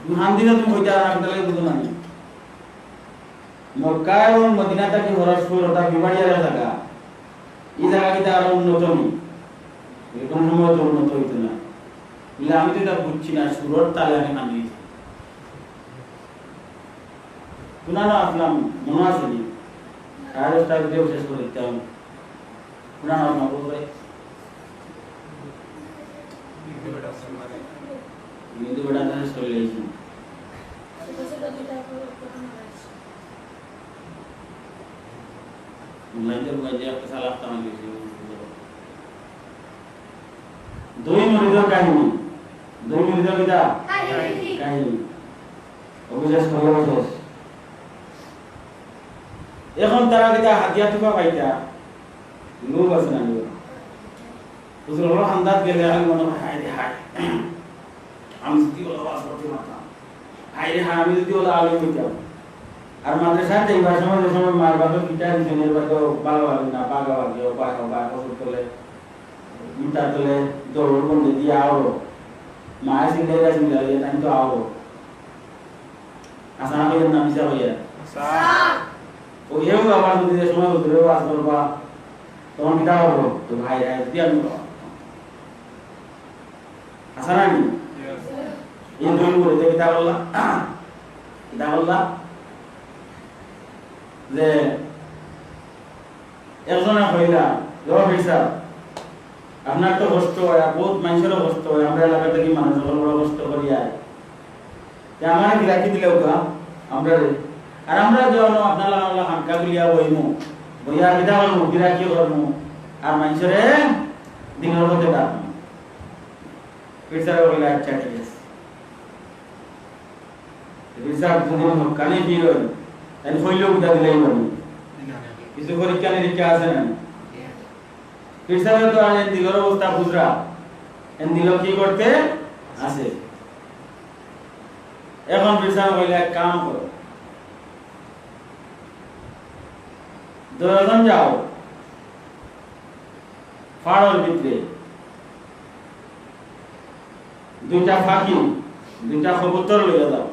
তুমি হান দিলে তুমি হইতে আর আমি তাহলে বুঝো না। মক্কা এবং মদিনাটা কি ফরজপুর, ওটা বিবাড়িয়ার জায়গা, এই জায়গা কিতা আরো উন্নত নেই, এরকম সময় তো উন্নত হইতো না, আমি তো এটা বুঝছি না, সুরত তালে আমি হান দিয়েছি, শোনা না আসলাম মনে আছে নি আর একটা ভিডিও শেষ করে দিতাম না না বলবে কিন্তু বড় না শেষ করে দিয়েছি লাইনের মধ্যে একটা সালাত তামান দিয়েছি দুই মুরিদের কাহিনী দুই মুরিদের কিতাব কাহিনী অবশেষ সর্বশেষ এখন তারা কিতা হাতিয়া টুকা পাইতা লোক আছে না হুজুর হলো আন্দাজ গেলে আমি মনে হয় হায় রে হায় আমি যদি ওলা বাস করতে পারতাম হায় রে হায় আমি যদি ওলা আলম হইতাম আর মাদ্রাসায় যাইবার সময় যে সময় মার বাপের পিতা দিচ্ছেন এর বাদ ভালো লাগে না বাগা বাগে ও পায় বা কসুর তোলে মিটা তোলে দৌড় বন্ধে দিয়ে আওড়ো মায়ের সিংহে গেছে মিলালে টাইম তো আওড়ো আসানা হইয়ের নাম হিসাব হইয়া ও এও আবার যদি যে সময় ধরেও আস করবা তখন কিতা হবো তো ভাই দিয়ে আমি আসানা কি এই দুই করে যে কিতা বললা যে একজনে হইলা জবাব হিসাব আপনার তো কষ্ট হয় বহুত মানুষেরও কষ্ট হয় আমরা এলাকা থেকে মানুষ বড় কষ্ট করি আমার গিরাকি দিলেও কা আমরা আর আমরা যখন আপনার আল্লাহ হানকা গুলিয়া বইমু বইয়া বিদা করবো গিরাকি করবো আর মানুষেরে দিনের মধ্যে ডাকবো পিছারে বলে আচ্ছা ঠিক আছে রিসার্ভ যদি কানে ফির হয় তাহলে হইলেও বিদা দিলেই পারবো কিছু পরীক্ষা নিরীক্ষা আছে না পিছারে তো আর দিলের অবস্থা বুঝরা এন দিল কি করতে আছে এখন পিছারে বলে এক কাম করো দুজন যাও ফাড়র ভিতরে দুইটা ফাঁকি দুইটা কবুতর লইয়া দাও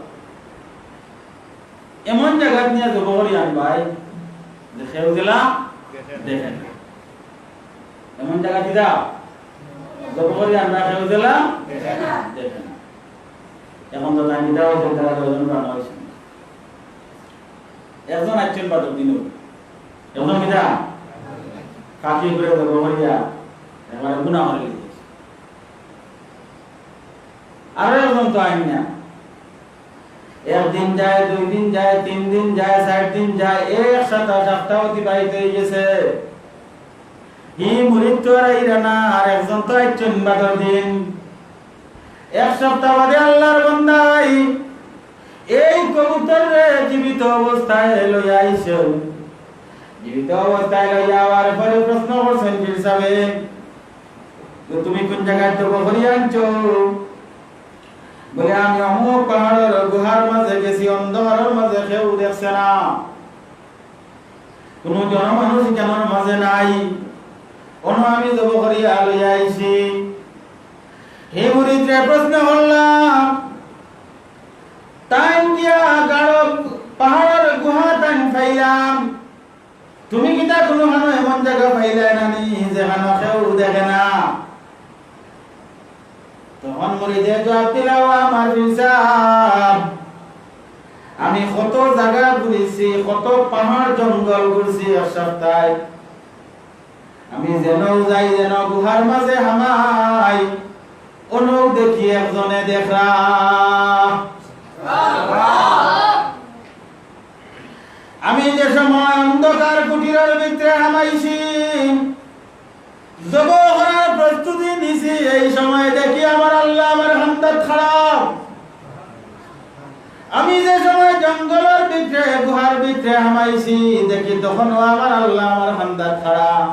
এমন জায়গা নিয়ে জব করি আনবাই দেখেও দিলা দেখেন এমন জায়গা কি দাও জব করি আনবা খেয়েও দিলা দেখেন এখন তো টাইম দাও তারা দুজন রান্না হয়েছে একজন আছেন বাদক দিন এখন কিটা কাকি করে জব করিয়া এবারে গুনাহ হয়ে গেছে আর একজন তো আইন না একদিন যায় দুই দিন যায় তিন দিন যায় 4 দিন যায় এক সপ্তাহ অতিবাহিত হয়ে গেছে হি মুরিদ তো রাইরানা আর একজন তো আইছেন বাদর দিন এক সপ্তাহ বাদে আল্লাহর বান্দাই এই কবুতরে জীবিত অবস্থায় লইয়া আইছেন জীবিত অবস্থায় লইয়া আওয়ার পরে প্রশ্ন করছেন পীর সাহেব তুমি কোন জায়গায় জব করিয়া আনছো বলে আমি অমুক পাহাড়ের গুহার মাঝে গেছি অন্ধকারের মাঝে কেউ দেখছে না কোন জনমানুষ কেমন মাঝে নাই অন্য আমি জব করিয়া লইয়া আইছি হে মুরিদরে প্রশ্ন করলাম টাইম দিয়া গাড় পাহাড়ের গুহা টাইম পাইলাম তুমি কিতা কোনো মানুষ এমন জায়গা পাইলাই নানি যেখানে কেউ দেখে না তখন মুরিদে জবাব দিলাম আমার হিসাব আমি কত জায়গা ঘুরেছি কত পাহাড় জঙ্গল ঘুরছি এক সপ্তাহে আমি যেন যাই যেন গুহার মাঝে হামাই অনু দেখি একজনে দেখরা আমি যে সময় অন্ধকার কুটিরের ভিতরে হামাইছি জব করার প্রস্তুতি নিছি এই সময় দেখি আমার আল্লাহ আমার হামদাত খারাপ আমি যে সময় জঙ্গলের ভিতরে গুহার ভিতরে হামাইছি দেখি তখন আমার আল্লাহ আমার হামদাত খারাপ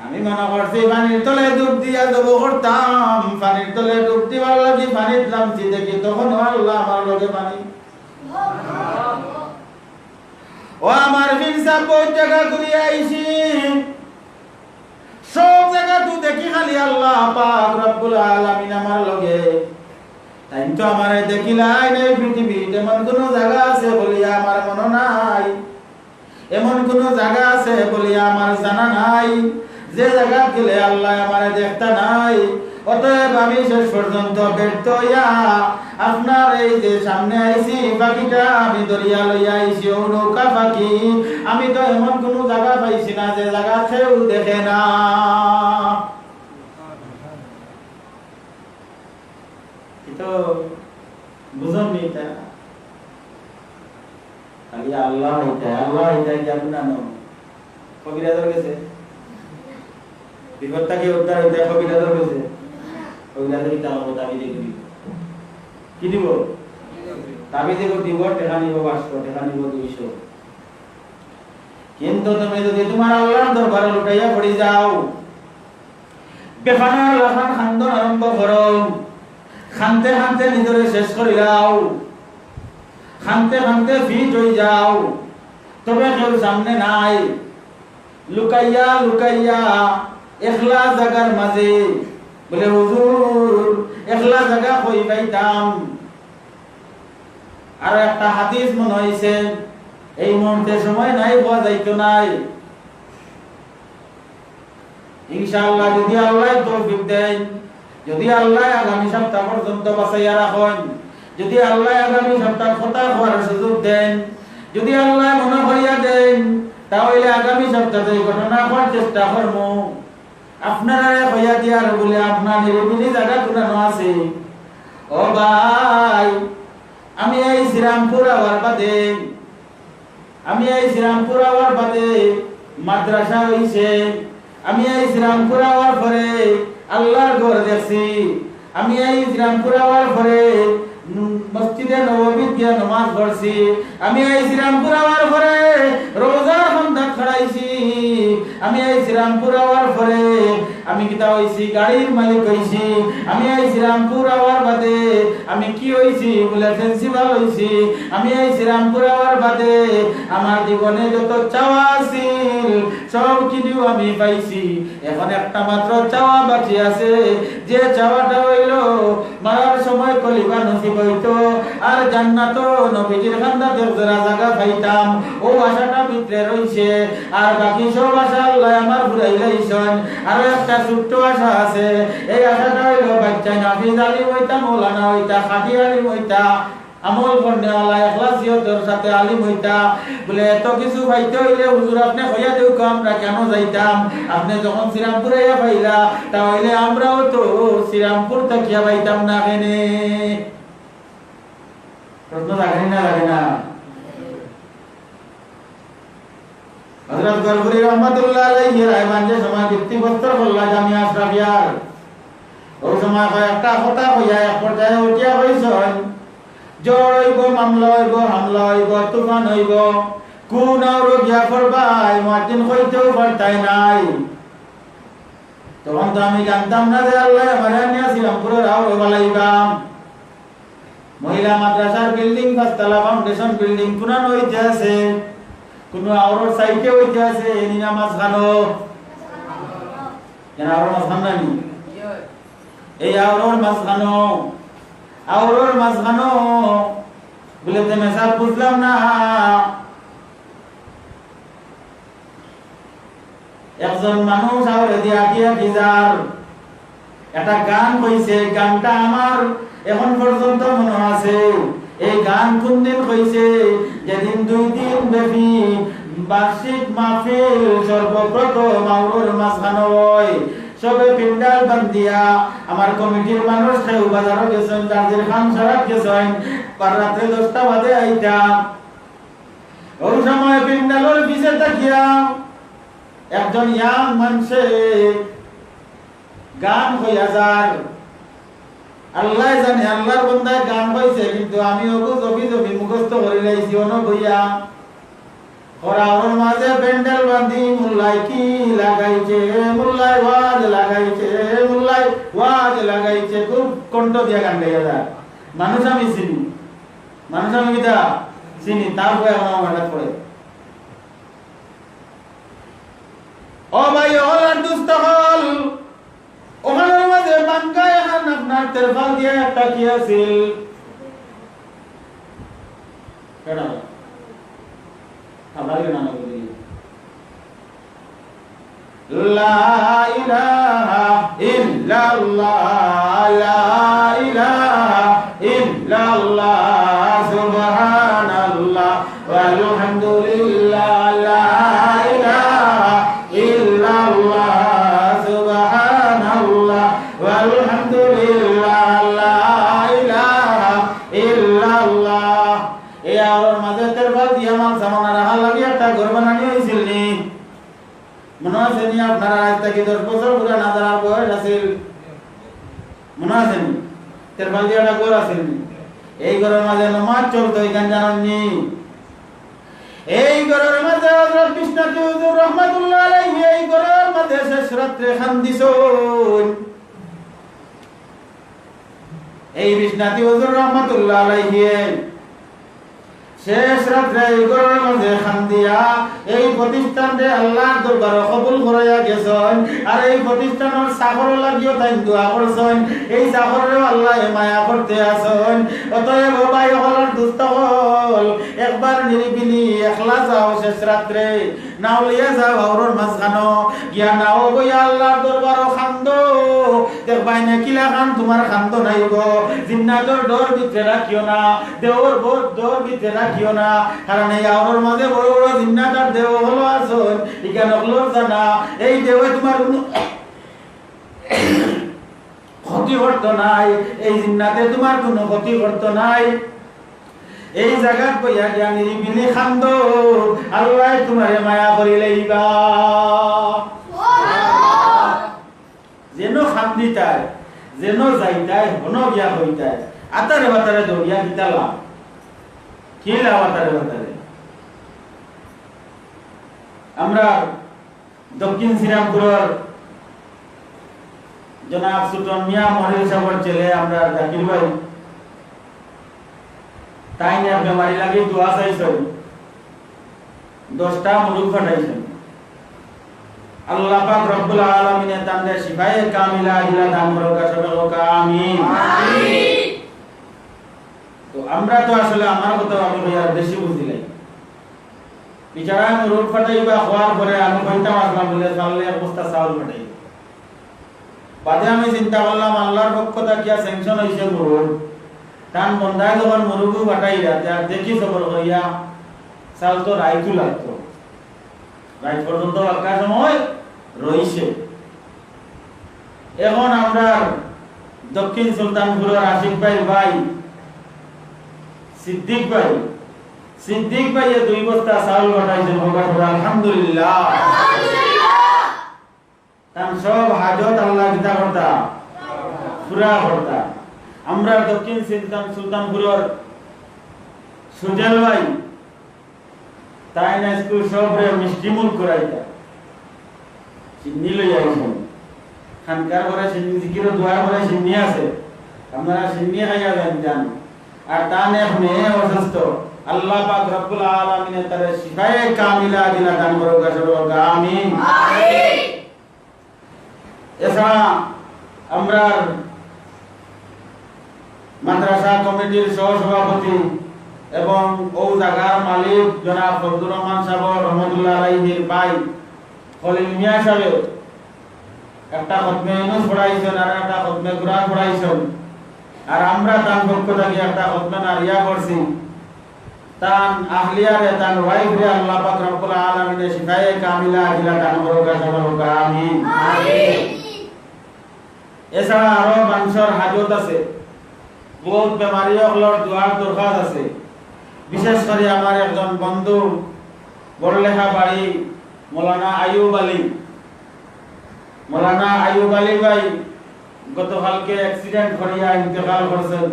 আমি মনে করছি পানির তলে ডুব দিয়া জব করতাম পানির তলে ডুব দিবার লাগি পানির নামছি দেখি তখন আল্লাহ আমার লগে পানি ও আমার পীর সাহেব বহুত জায়গা ঘুরিয়ে আইছি সব জায়গা তো দেখি খালি আল্লাহ পাক রব্বুল আলামিন আমার লগে তাই তো আমারে দেখিলাই নাই পৃথিবীতে এমন কোন জায়গা আছে বলিয়া আমার মনে নাই এমন কোন জায়গা আছে বলিয়া আমার জানা নাই যে জায়গা গেলে আল্লাহ আমারে দেখতা নাই, অতএব আমি শেষ পর্যন্ত ব্যর্থ হইয়া আপনার এই যে সামনে আইছি, পাখিটা আমি দরিয়া লইয়া আইছি, ও নৌকা পাখি, আমি তো এমন কোন জায়গা পাইছি না যে জায়গা কেউ দেখে না। তো বুঝুন এটা খালি আল্লাহ এটা কি আপনি জানো? কবিরাজের গেছে বিপদ থেকে উদ্ধার হইতে কবিরাজের গেছে, কবিরাজের দাবি দিব কি দিব? দাবি দিব টাকা নিব 500, টাকা নিব 200। কিন্তু তুমি যদি তোমার আল্লাহর দরবারে লুটাইয়া পড়ে যাও, বেফানা লাফান খান্দন আরম্ভ করো, খানতে খানতে নিজরে শেষ করে যাও, খানতে খানতে ফিট হয়ে যাও, তবে কেউ সামনে নাই, লুকাইয়া লুকাইয়া একলা জায়গার মাঝে বলে হুজুর একলা জায়গা কই পাইতাম। আর একটা হাদিস মনে হইছে, এই মুহূর্তে সময় নাই, পাওয়া যাইতো নাই। ইনশাআল্লাহ যদি আল্লাহ তৌফিক দেন, যদি আল্লাহ আগামী সপ্তাহ পর্যন্ত বাঁচাইয়া রাখেন, যদি আল্লাহ আগামী সপ্তাহ কথা হওয়ার সুযোগ দেন, যদি আল্লাহ মনে করিয়া দেন, তাহলে আগামী সপ্তাহে এই ঘটনা হওয়ার চেষ্টা করব। আপনারা হইয়া দিয়ার বলে আপনার নিরিবিলি জায়গা কোনানো আছে। ও ভাই, আমি এই শ্রীরামপুর আওয়ার বাদে মাদ্রাসা হইছে, আমি এই শ্রীরামপুর আওয়ার পরে আল্লাহর ঘর দেখছি, আমি এই শ্রীরামপুর আওয়ার পরে মসজিদে নববী গিয়া নামাজ পড়ছি, আমি এই শ্রীরামপুর আওয়ার পরে রোজার বন্ধা খড়াইছি, আমি এই শ্রীরামপুর আওয়ার পরে আমি কিতা হইছি, গাড়ির মালিক হইছি, আমি এই শ্রীরামপুর আওয়ার বাদে আমি কি হইছি বলে প্রিন্সিপাল হইছি, আমি এই শ্রীরামপুর আওয়ার বাদে আমার জীবনে যত চাওয়া ছিল সব কিছু আমি পাইছি। এখন একটা মাত্র চাওয়া বাকি আছে, যে চাওয়াটা হইল মারার সময় কলিবা নসিব হইতো আর জান্নাত নবীজির খান্দাতের জোড়া জায়গা পাইতাম, ও আশাটা ভিতরে রইছে। আর বাকি সব আশা আল্লাহ আমার ঘুরাই লাইছেন। আর একটা ছোট্ট আশা আছে, এই আশাটা হইল বাচ্চা নাফিজ আলিম হইতা, মৌলানা হইতা, খাদি আলিম হইতা, আমল করনেওয়ালা ইখলাসিয়তের সাথে আলিম হইতা। বলে এত কিছু পাইতে হইলে হুজুর আপনি কইয়া দেও আমরা কেন যাইতাম? আপনি যখন শ্রীরামপুরে পাইলা, তাহলে আমরাও তো শ্রীরামপুর থাকিয়া পাইতাম না কেনে? প্রশ্ন লাগে না? হযরত গরবুরি রহমাতুল্লাহ আলাইহি রায়বাঞ্জে সময় ভিত্তিবস্ত্র বললা জামিয়া আশরাফিয়ার, ওই সময় একটা কথা কইয়া এক পর্যায়ে উঠিয়া হইছেন, জ্বর হইব, মামলা হইব, হামলা হইব, তুফান হইব, কোন আর গিয়া করবাই মুয়াজ্জিন কইতেও পারতাই নাই। তখন তো আমি জানতাম না যে আল্লাহ আমারে নিয়া শ্রীরামপুরের আওরে বালাইবাম। মহিলা মাদ্রাসার বিল্ডিং 5 তলা ফাউন্ডেশন বিল্ডিং পুরানো হইতে আছে, কোন আওরর সাইটে হইতে আছে, এনি নামাজ খানো কেন আওরর মাঝখান নানি, এই আওরর মাঝখানো বলে তেমন সব বুঝলাম না। একজন মানুষ আওরে দিয়া যার একটা গান কইছে, গানটা আমার এখন পর্যন্ত মনে আছে। এই গান কোন দিন কইছে? যেদিন 2 দিন ব্যাপী বার্ষিক মাহফিল সর্বপ্রথম আওরর মাঝখানো হয়। সবে পিন্ডাল বান্ধিয়া আমার কমিটির মানুষ কেউ বাজারও গেছেন, চার্জের খান সারাপ গেছেন, রাত্রে 10টা বাজে আইতা। ওই সময় পিন্ডালের পিছে তাকিয়া একজন ইয়াং মানুষে গান হইয়া যার, আল্লাহ জানে আল্লাহর বান্দায় গান হইছে, কিন্তু আমি ওগো জবি মুখস্থ করে লাইছি অন বইয়া। ওর মাঝে প্যান্ডেল বাঁধি মুল্লাই কি লাগাইছে, মুল্লাই ওয়াজ লাগাইছে, খুব কণ্ঠ দিয়া গান গাইয়া যায়। মানুষ আমি চিনি, তারপরে আমার হঠাৎ করে ও ভাই ওলার দুস্থ হল ওখানের মাঝে বাঙ্কা এখন আপনার তেরফাল দিয়ে একটা কি আছিল লা ইলাহা ইল্লাল্লাহ লা ইলাহা ইল্লাল্লাহ সুবহানাল্লাহ ওয়ালহামদুলিল্লাহ লা ইলাহা ইল্লাল্লাহ সুবহানাল্লাহ ওয়ালহামদুলিল্লাহ লা ইলাহা ইল্লাল্লাহ। এই আর মাঝে তেরবার দিয়া মান সামনা রাখা লাগি একটা ঘর বানানি হইছিল নি মনে আছে নি আপনারা আজ থেকে 10 বছর পুরা না জানার বয়স আছিল মনে আছে নি তেরবার দিয়া একটা ঘর আছিল নি এই ঘরের মাঝে নামাজ চলতো এখান জানেন নি এই ঘরের মাঝে হযরত বিশ্বনাথ হুজুর রাহমাতুল্লাহ আলাইহি এই ঘরের মাঝে শেষ রাতে খান্দিছুন এই বিশ্বনাথ হুজুর রাহমাতুল্লাহ আলাইহি শেষ রাতে এই ঘরের মাঝে খান্দিয়া এই প্রতিষ্ঠানতে আল্লাহর দরবারে কবুল করাইয়া গেছেন আর এই প্রতিষ্ঠানের চাকর লাগিও তাই দোয়া করছেন এই চাকরেও আল্লাহ মায়া করতে আছেন। অতএব ভাই হলার দুস্থ হল একবার নিরিবিলি একলা যাও শেষ রাত্রে নাও লিয়া যাও আওরর মাঝখানো গিয়া নাও বইয়া আল্লাহর দরবারে খান্দো দেখবাই না কিলা খান তোমার খান্দো নাই গো জিন্নাতর ডোর ভিতরে রাখিও না দেওর বোর ডোর ভিতরে রাখিও না কারণ এই আওরর মাঝে বড় বড় জিন্নাতার দেও হলো আছেন ইকা নকলর জানা এই দেওয়ে তোমার কোনো ক্ষতি করতো নাই এই জিন্নাতে তোমার কোনো ক্ষতি করতো নাই এই জায়গাত বইয়া গিয়া নিরিবিলি খান্দো আল্লাহ তোমারে মায়া করি লইবা যেন খান্দিতায় যেন যাইতায় হন গিয়া হইতায় আতারে বাতারে দৌড়িয়া গিতালাম কি লাভ আতারে বাতারে। আমরা দক্ষিণ শ্রীরামপুরের জনাব সুলতান মিয়া মহিল সাহেবের ছেলে আমরা জাকির ভাই তাই না বেমারি লাগি দোয়া চাইছেন 10টা মুরুখ ফাটাইছেন আল্লাহ পাক রব্বুল আলামিন তানদের শিফায়ে কামিলা ইলা দান করুকা সবাইকে আমিন আমিন। তো আমরা তো আসলে আমার কথা আমি আর বেশি বুঝিলাই বিচারা মুরুখ ফাটাইবা খাওয়ার পরে আমি কইতাম আসলাম বলে চাললে অবস্থা চাউল ফাটাই বাদে আমি চিন্তা করলাম আল্লাহর পক্ষ থেকে স্যাংশন হইছে মুরুখ টান বন্ধায় যখন মুরুগু ফাটাইরা তার দেখি সবর করিয়া চাল তো রাইতু লাগতো রাইত পর্যন্ত একটা সময় রইছে। এখন আমরা দক্ষিণ সুলতানপুরের আশিক ভাই সিদ্দিক ভাই 2 বস্তা চাউল পাঠাইছেন আলহামদুলিল্লাহ তার সব হাজত আল্লাহ কিতা করতা পুরা করতা। আমরা দক্ষিণ সুলতানপুরের সুজল ভাই তাই না স্কুল সবরে মিষ্টিমুল করাইতা চিন্নি লই আইছেন খানকার করে চিন্নি জিকির দোয়া করে চিন্নি আছে আপনারা চিন্নি খাইয়া যান আর তান এক মেয়ে অসুস্থ আল্লাহ পাক রব্বুল আলামিন তার শিফায়ে কামিলা দিলা দান করুক সবাইকে আমিন আমিন। এছাড়া আমরা মাদ্রাসা কমিটির সহসভাপতি এবং ও জায়গার মালিক জনাব ফজলুর রহমান সাহেব রহমতুল্লাহ আলাইহির ভাই খলিল মিয়া সাহেব একটা খতমে ইউনুস পড়াইছেন আর একটা খতমে কুরআন পড়াইছেন আর আমরা তার পক্ষ থেকে একটা খতমে নারিয়া করছি তান আহলিয়ারে তান ওয়াইফরে আল্লাহ পাক রব্বুল আলামিন শিফায়ে কামিলা দিলা দান করুক সবাইকে আমিন আমিন। এছাড়া আরো মানুষের হাজত আছে বহুত বেমারি হলর দোয়ার দরকার আছে বিশেষ করে আমার একজন বন্ধু বড়লেখা বাড়ি মৌলানা আইয়ুব আলী ভাই গতকালকে অ্যাক্সিডেন্ট করিয়া ইন্তেকাল করেছেন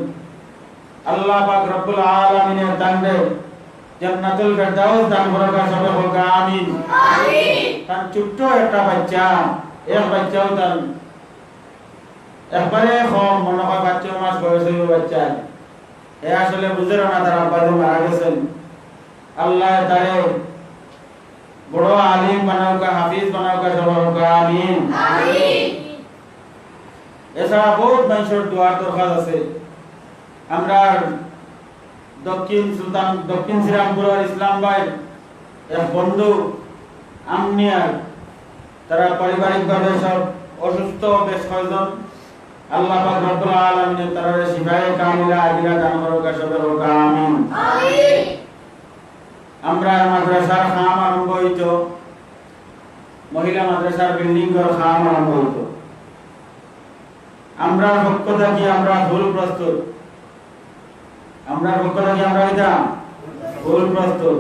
আল্লাহ পাক রব্বুল আলামিনের দানে জান্নাতুল ফেরদাউস দান করুক সবাইকে আমিন আমিন। তার ছোট্ট একটা বাচ্চা এক বাচ্চাও তার একবারে কম মনে হয় 5 মাস বয়সের বাচ্চা এ আসলে বুঝে না তার আব্বা মারা গেছেন আল্লাহ তারে বড় আলিম বানাউকা হাফিজ বানাউকা সবাইকে আমিন আমিন। এছাড়া বহুত মানুষের দোয়ার দরকার আছে। আমরা দক্ষিণ শ্রীরামপুরের ইসলাম ভাই এক বন্ধু আমনিয়ার তারা পারিবারিকভাবে সব অসুস্থ বেশ কয়েকজন। আল্লাহ পাক রব্বুল আলামিন তারা শিফায়ে কামিলা আজিলা দান করুক সবের হোক আমিন। আমরা মাদ্রাসার কাম আরম্ভ হইতো, মহিলা মাদ্রাসার বিল্ডিং এর কাম আরম্ভ হইতো। আমরা পক্ষ থেকে আমরা ফুল প্রস্তুত, আমরা পক্ষ থেকে আমরা এটা ফুল প্রস্তুত।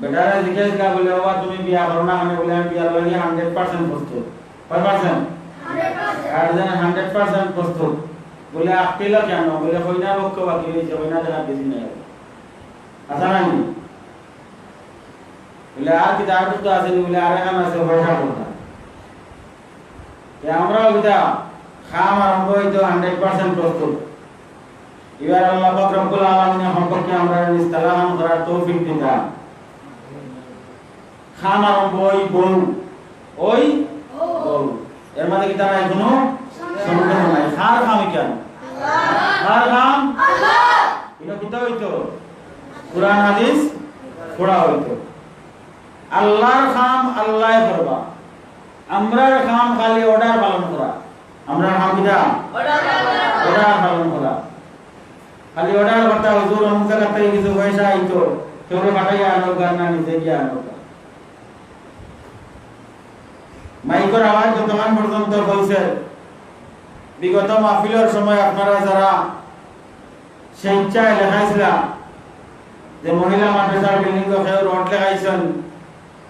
বেটারা জিজ্ঞেস করা বলে বাবা তুমি বিয়া করো না, আমি বলে আমি বিয়ার লাগি 100% প্রস্তুত। কয় পার্সেন্ট? 100%। আর জানা 100% প্রস্তুত বলে আকিল কেন বলে কইনা পক্ষ বাকি হইছে, কইনা দেখা বেশি নাই আচ্ছা নানি বলে আর কি দাঁড় তো আছে বলে আর এখন আছে পয়সা কথা। আমরা ওইটা খাম আরম্ভ হইতো 100% প্রস্তুত। এবার আল্লাহ পাক রব্বুল আলামিনের সম্পর্কে আমরা ইস্তেলাম করার তৌফিক দিন। খাম আরম্ভ ওই বউ, ওই বউ এর মধ্যে কি তারা এখনো সন্দেহ নাই। খার খাম কেন? খার খাম আল্লাহ। এটা কি হইতো? কুরআন হাদিস পড়া হইতো। আল্লাহর খাম আল্লাহ করবা, আমরার খাম খালি অর্ডার পালন করা। আমরার খাম কিটা? অর্ডার পালন করা। খালি অর্ডার করতে হুজুর অমুক জায়গা থেকে কিছু পয়সা আইতো, কেউ পাঠাইয়া আনো গান না নিজে গিয়ে আনো। মাইকের আওয়াজ যতক্ষণ পর্যন্ত বলছে, বিগত মাহফিলের সময় আপনারা যারা স্বেচ্ছায় লেখাইছিলাম যে মহিলা মাদ্রাসার বিল্ডিং কেউ রড লেখাইছেন,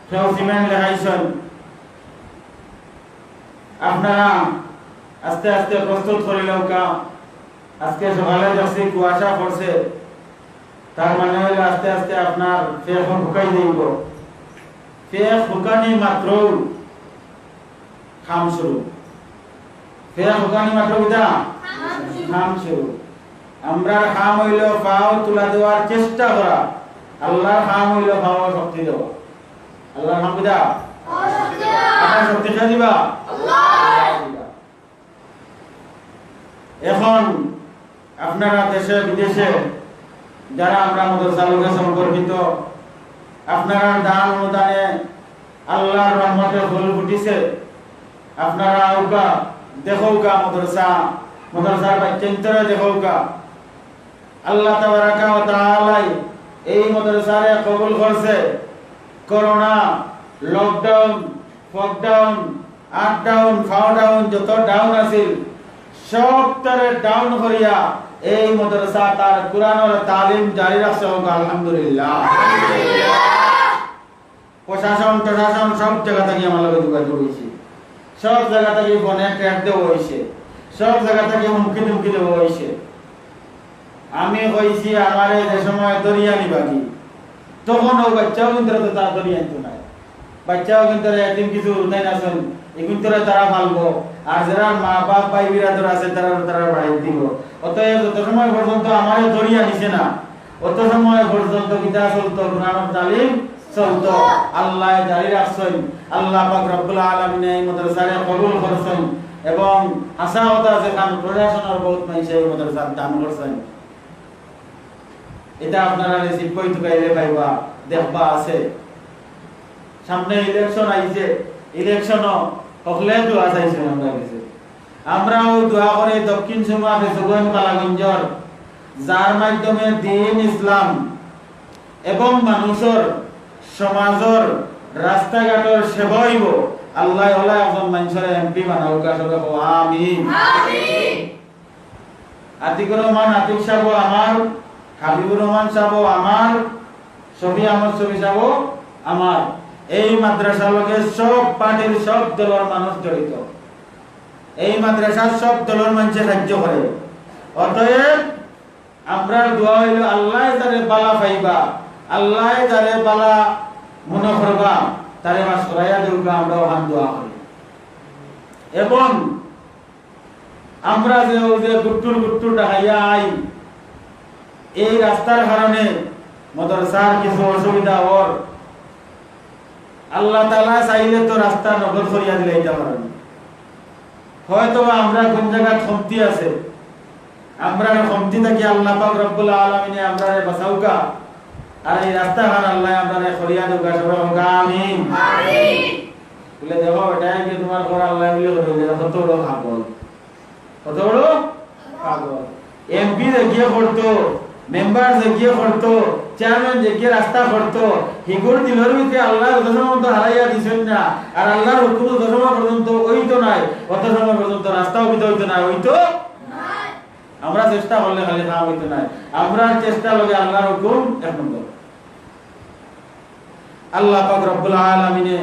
কেউ সিমেন্ট লেখাইছেন, আপনারা আস্তে আস্তে প্রস্তুত করিলেও কাম। আজকে সকালে দেখছি কুয়াশা পড়ছে, তার মানে হইলে আস্তে আস্তে আপনার ফেক ঢুকাই দিব। ফেক ঢুকানি মাত্র খাম শুরু, ফেক ঢুকানি মাত্র কিটা খাম শুরু। আমরা খাম হইল পাও তুলা দেওয়ার চেষ্টা করা, আল্লাহর খাম হইল পাও শক্তি দেওয়া। আল্লাহর খাম কিটা আপনার শক্তি কে দিবা? এখন আপনারা দেশে বিদেশে যারা আমরা মাদ্রাসার লোকের সম্পর্কিত, আপনারা দান অনুদানে আল্লাহর রহমতে ফুল ফুটিছে। আপনারা আউকা দেখৌকা মাদ্রাসার বাচ্চান্তরে দেখৌকা আল্লাহ তাবারাকা ওয়া তাআলা এই মাদ্রাসারে কবুল করছে। করোনা, লকডাউন, ফকডাউন, আটডাউন, ফাওডাউন যত ডাউন আছিল সব তারে ডাউন করিয়া এই মাদ্রাসা তার কুরআনের তালিম জারি রাখছে। আলহামদুলিল্লাহ। প্রশাসন প্রশাসন সব জায়গা থেকে আমার লগে যোগাযোগ হয়েছে, সব জায়গা থেকে ফোনে ট্র্যাক দেওয়া হয়েছে, সব জায়গা থেকে হুমকি ধুমকি দেওয়া হয়েছে। আমি কইছি আমার যে সময় দরিয়া নিবাগি, তখন ও বাচ্চাও কিন্তু তারা দরিয়া আনতো না। বাচ্চাও কিন্তু একদিন কিছু উঠাই নাছেন, এগুন তোরা তারা ফালবো, আর যারা মা বাপ ভাই বিরাদর আছে তারা বাড়ি দিব। অতএব যত সময় পর্যন্ত আমার দরিয়া নিছে না, অত সময় পর্যন্ত কিতা চলতো, কোরআনের তালিম চলতো। আল্লাহ জারি রাখছেন, আল্লাহ পাক রব্বুল আলামিন এই মাদ্রাসারে কবুল করছেন এবং আশা হতা আছে কারণ প্রশাসনের বহুত মানুষ এই মাদ্রাসার দান করছেন। এটা আপনারা রিসিভ কই তো গাইলে পাইবা দেখবা আছে। সামনে ইলেকশন আইছে, ইলেকশনও হকলে দোয়া চাইছেন আমরা কাছে। আমরাও দোয়া করে দক্ষিণ সুমা ফেসুগন কালাগঞ্জর যার মাধ্যমে দ্বীন ইসলাম এবং মানুষের সমাজের রাস্তাঘাটের সেবা হইব, আল্লাহ ওলা একজন মানুষের এমপি বানাউক। আমিন আমিন। আতিকুর রহমান আতিক সাহেব আমার, হাবিবুর রহমান সাহেব আমার, শফি আহমদ শফি সাহেব আমার। এই মাদ্রাসার লগে সব পার্টির সব দলের মানুষ জড়িত। এই মাদ্রাসার সব দলের মানুষে সাহায্য করে। অতএব আমরা দোয়া হইল আল্লাহ যারে বালা পাইবা, আল্লাহ যারে বালা মনে করবা তারে মাস করাইয়া দেউকা, আমরা ওখান দোয়া করি। এবং আমরা যে গুট্টুর ডাকাইয়া আই, এই রাস্তার কারণে মাদ্রাসার কিছু অসুবিধা হওয়ার আল্লাহ তাআলা চাইলে তো রাস্তা নগদ করিয়া দিলে এটা পারেন। হয়তো আমরা কোন জায়গায় কমতি আছে, আমরা কমতি থাকি আল্লাহ পাক রব্বুল আলামিনে আমরা বাঁচাউকা, আর এই রাস্তা খান আল্লাহ আমরা করিয়া দেউকা। সবাই আমিন আমিন। বলে দেখো এটাই কি তোমার ঘর আল্লাহ বলে করে কত বড় পাগল, কত বড় পাগল। এমপি দেখিয়ে করতো, মেম্বার দেখিয়ে করতো, চেয়ারম্যান দেখিয়ে রাস্তা করতো, হিগুর দিলের ভিতরে আল্লাহর দশমন্ত হারাইয়া দিছেন না, আর আল্লাহর হুকুম দশম পর্যন্ত ওই তো নাই, অত সময় পর্যন্ত রাস্তাও বিধ হইতো না, ওই তো আমরা চেষ্টা করলে খালি কাম হইতো না, আমরা চেষ্টা লগে আল্লাহর হুকুম এক নম্বর। আল্লাহ পাক রব্বুল আলামিনে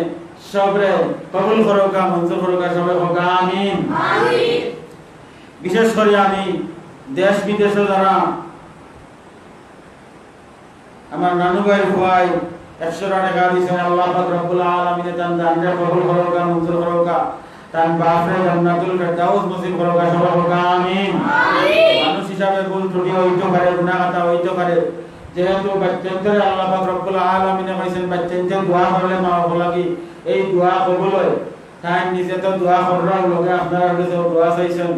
সবরে কবুল করুকা, মঞ্জুর করুকা, সবাই হোক আমিন আমিন। বিশেষ করে আমি দেশ বিদেশে যারা আমার নানু ভাই ভাই 100 টাকা দিয়েছেন, আল্লাহ পাক রব্বুল আলামিনে তান দানরে কবুল করুকা, মঞ্জুর করুকা, তান বাপরে জান্নাতুল ফেরদাউস নসিব করুকা, সবাই হোক আমিন আমিন। মানুষ হিসাবে ভুল ত্রুটি হইতে পারে, গুনাহ খাতা হইতে পারে, যেহেতু বাচ্চাদের আল্লাহ পাক রব্বুল আলামিনে কইছেন বাচ্চাদের দোয়া করলে মা বাবা লাগি এই দোয়া কবুল হয়, তাই নিজে তো দোয়া করার লগে আপনারা কাছে দোয়া চাইছেন,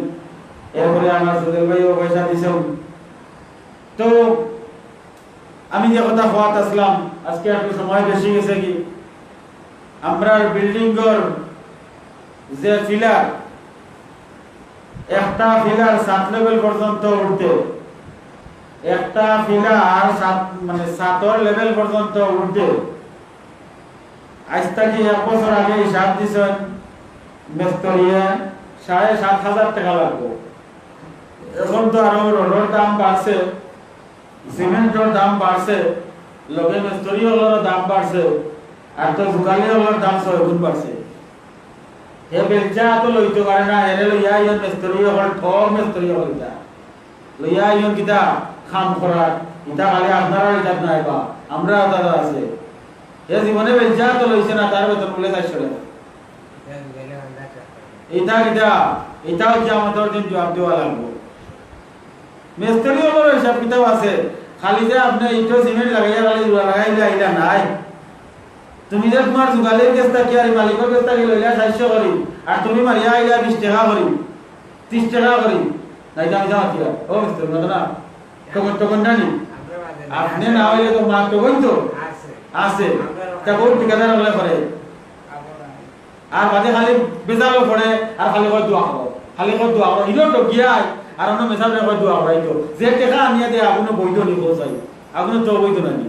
এরপরে আমার সুদেল ভাইও পয়সা দিছেন। তো আমি যে কথা হওয়াত আসলাম, আজকে একটু সময় বেশি গেছে কি, আমরা বিল্ডিং এর যে ফিলার, একটা ফিলার 7 লেভেল পর্যন্ত উঠতে, একটা ফিলার 7 মানে 7 লেভেল পর্যন্ত উঠতে আজ থেকে 1 বছর আগে হিসাব দিছেন মিস্ত্রিয়ে 7,500 টাকা লাগবে। এখন তো আরো রোডের দাম বাড়ছে, সিমেন্টের দাম বাড়ছে, লগে মিস্ত্রি হলোর দাম বাড়ছে, আর তো দোকানি হলোর দাম 6 গুণ বাড়ছে। হে বেলচা তো লইতে পারে না, এরে লইয়া ইয়ন মিস্ত্রি হল ঠক মিস্ত্রি হল যা লইয়া ইয়ন কিটা খাম করার ইটা খালি আপনারা হিসাব নাই বা আমরা দাদা আছে, এ জীবনে বেলচা তো লইছে না, তার বেতন বলে 400 টাকা। এটা কিটা এটাও কি আমাদের দিন জবাব দেওয়া লাগবে। মিস্ত্রি হলোর হিসাব কিতাব আছে, খালি যে আপনি ইটো সিমেন্ট লাগাইয়া লাগাইলে আইলা নাই, তুমি যে তোমার জুগালের কেসটা কি আর মালিকের কেসটা কি লইলা 400 করি, আর তুমি মারিয়া আইলা 20 টাকা করি, 30 টাকা করি, নাই আমি যাও কি ও মিস্ত্রি না তখন জানি আপনি না হইলে তো মা তখন তো আছে তা বহুত ঠিকাদার হলে করে, আর বাদে খালি বেজালো পড়ে, আর খালি কয় দোয়া করো, খালি কয় দোয়া করো, ইনো তো গিয়াই আর অন্য মেসাবে কয় দোয়া করাইতো, যে টাকা আনিয়া দে আগুনে বৈধ নিব চাই, আগুনে তো বৈধ নানি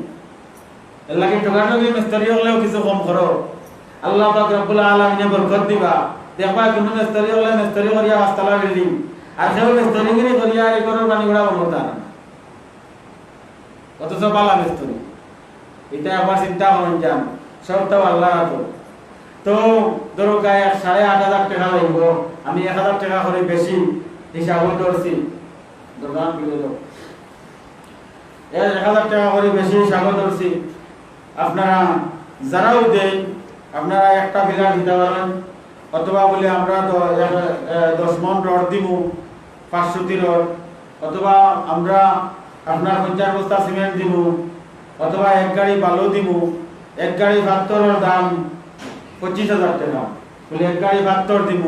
লাগে টোকাটোকি মিস্ত্রি হলেও কিছু কম করো, আল্লাহ পাক রব্বুল আলামিনে বরকত দিবা। দেখবা কোন মিস্ত্রি হলে মিস্ত্রি করিয়া 5 তলা বিল্ডিং, আর সেও মিস্ত্রিগিরি করিয়া এই ঘরের পানি গুড়া বলতা না, অথচ পালা মিস্ত্রি। এটা একবার চিন্তা করেন যান, সবটা আল্লাহ রাখো। তো ধরো গায়ে 8,500 টাকা লাগব, আমি 1,000 টাকা করে বেশি হিসাব ধরছি, দোকান বিলে দাও 1,000 টাকা করে বেশি হিসাব ধরছি। আপনারা যারাও দেন আপনারা একটা ফিলার দিতে পারেন, অথবা বলে আমরা 10 মন রড দিব 500 রড, অথবা আমরা আপনার 50 বস্তা সিমেন্ট দিব, অথবা 1 গাড়ি বালু দিব, 1 গাড়ি ভাতর দাম 25,000 টাকা বলে 1 গাড়ি ভাতর দিব,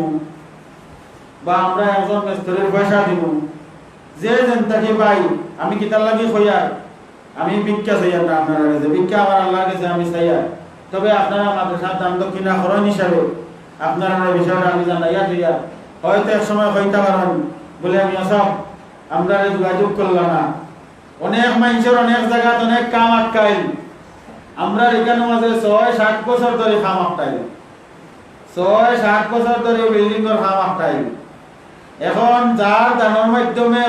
বা আমরা একজন মিস্ত্রির পয়সা দিব, যে যেন তাকে পাই। আমি কিতার লাগি কইয়ার, আমি ভিক্ষা চাইয়ার না আপনারা কাছে, ভিক্ষা আমার আল্লাহর কাছে আমি চাইয়ার, তবে আপনারা মাদ্রাসার দান দক্ষিণা খরচ হিসাবে আপনারা এই বিষয়টা আমি জানাইয়া দিয়ার, হয়তো এক সময় হইতে পারেন বলে আমি সব আমরা যোগাযোগ করলাম না। অনেক মানুষের অনেক জায়গা অনেক কাম আটকাইল, আমরা এখানে মাঝে 6-7 বছর ধরে কাম আটকাইল, 6-7 বছর ধরে বিল্ডিং এর কাম আটকাইল। এখন যার দানের মাধ্যমে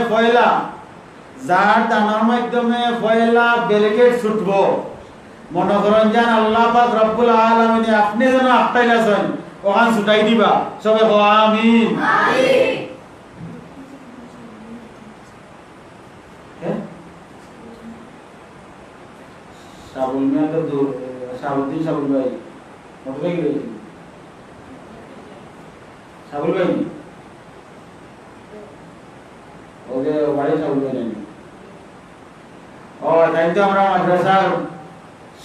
পয়লা ব্যারিকেড ছুটবো, মনে করেন যেন আল্লাহ পাক রব্বুল আলামিন আপনি যেন আটকাইলাছেন, ওখান ছুটাই দিবা, সবে আমিন আমিন। সাবুল মিয়া তো সাবুদ্দিন সাবুল ভাই মনে গেল, সাবুল ভাই ওকে বাড়ি সাবুল ভাই নেই। ও তাই তো আমরা মাদ্রাসার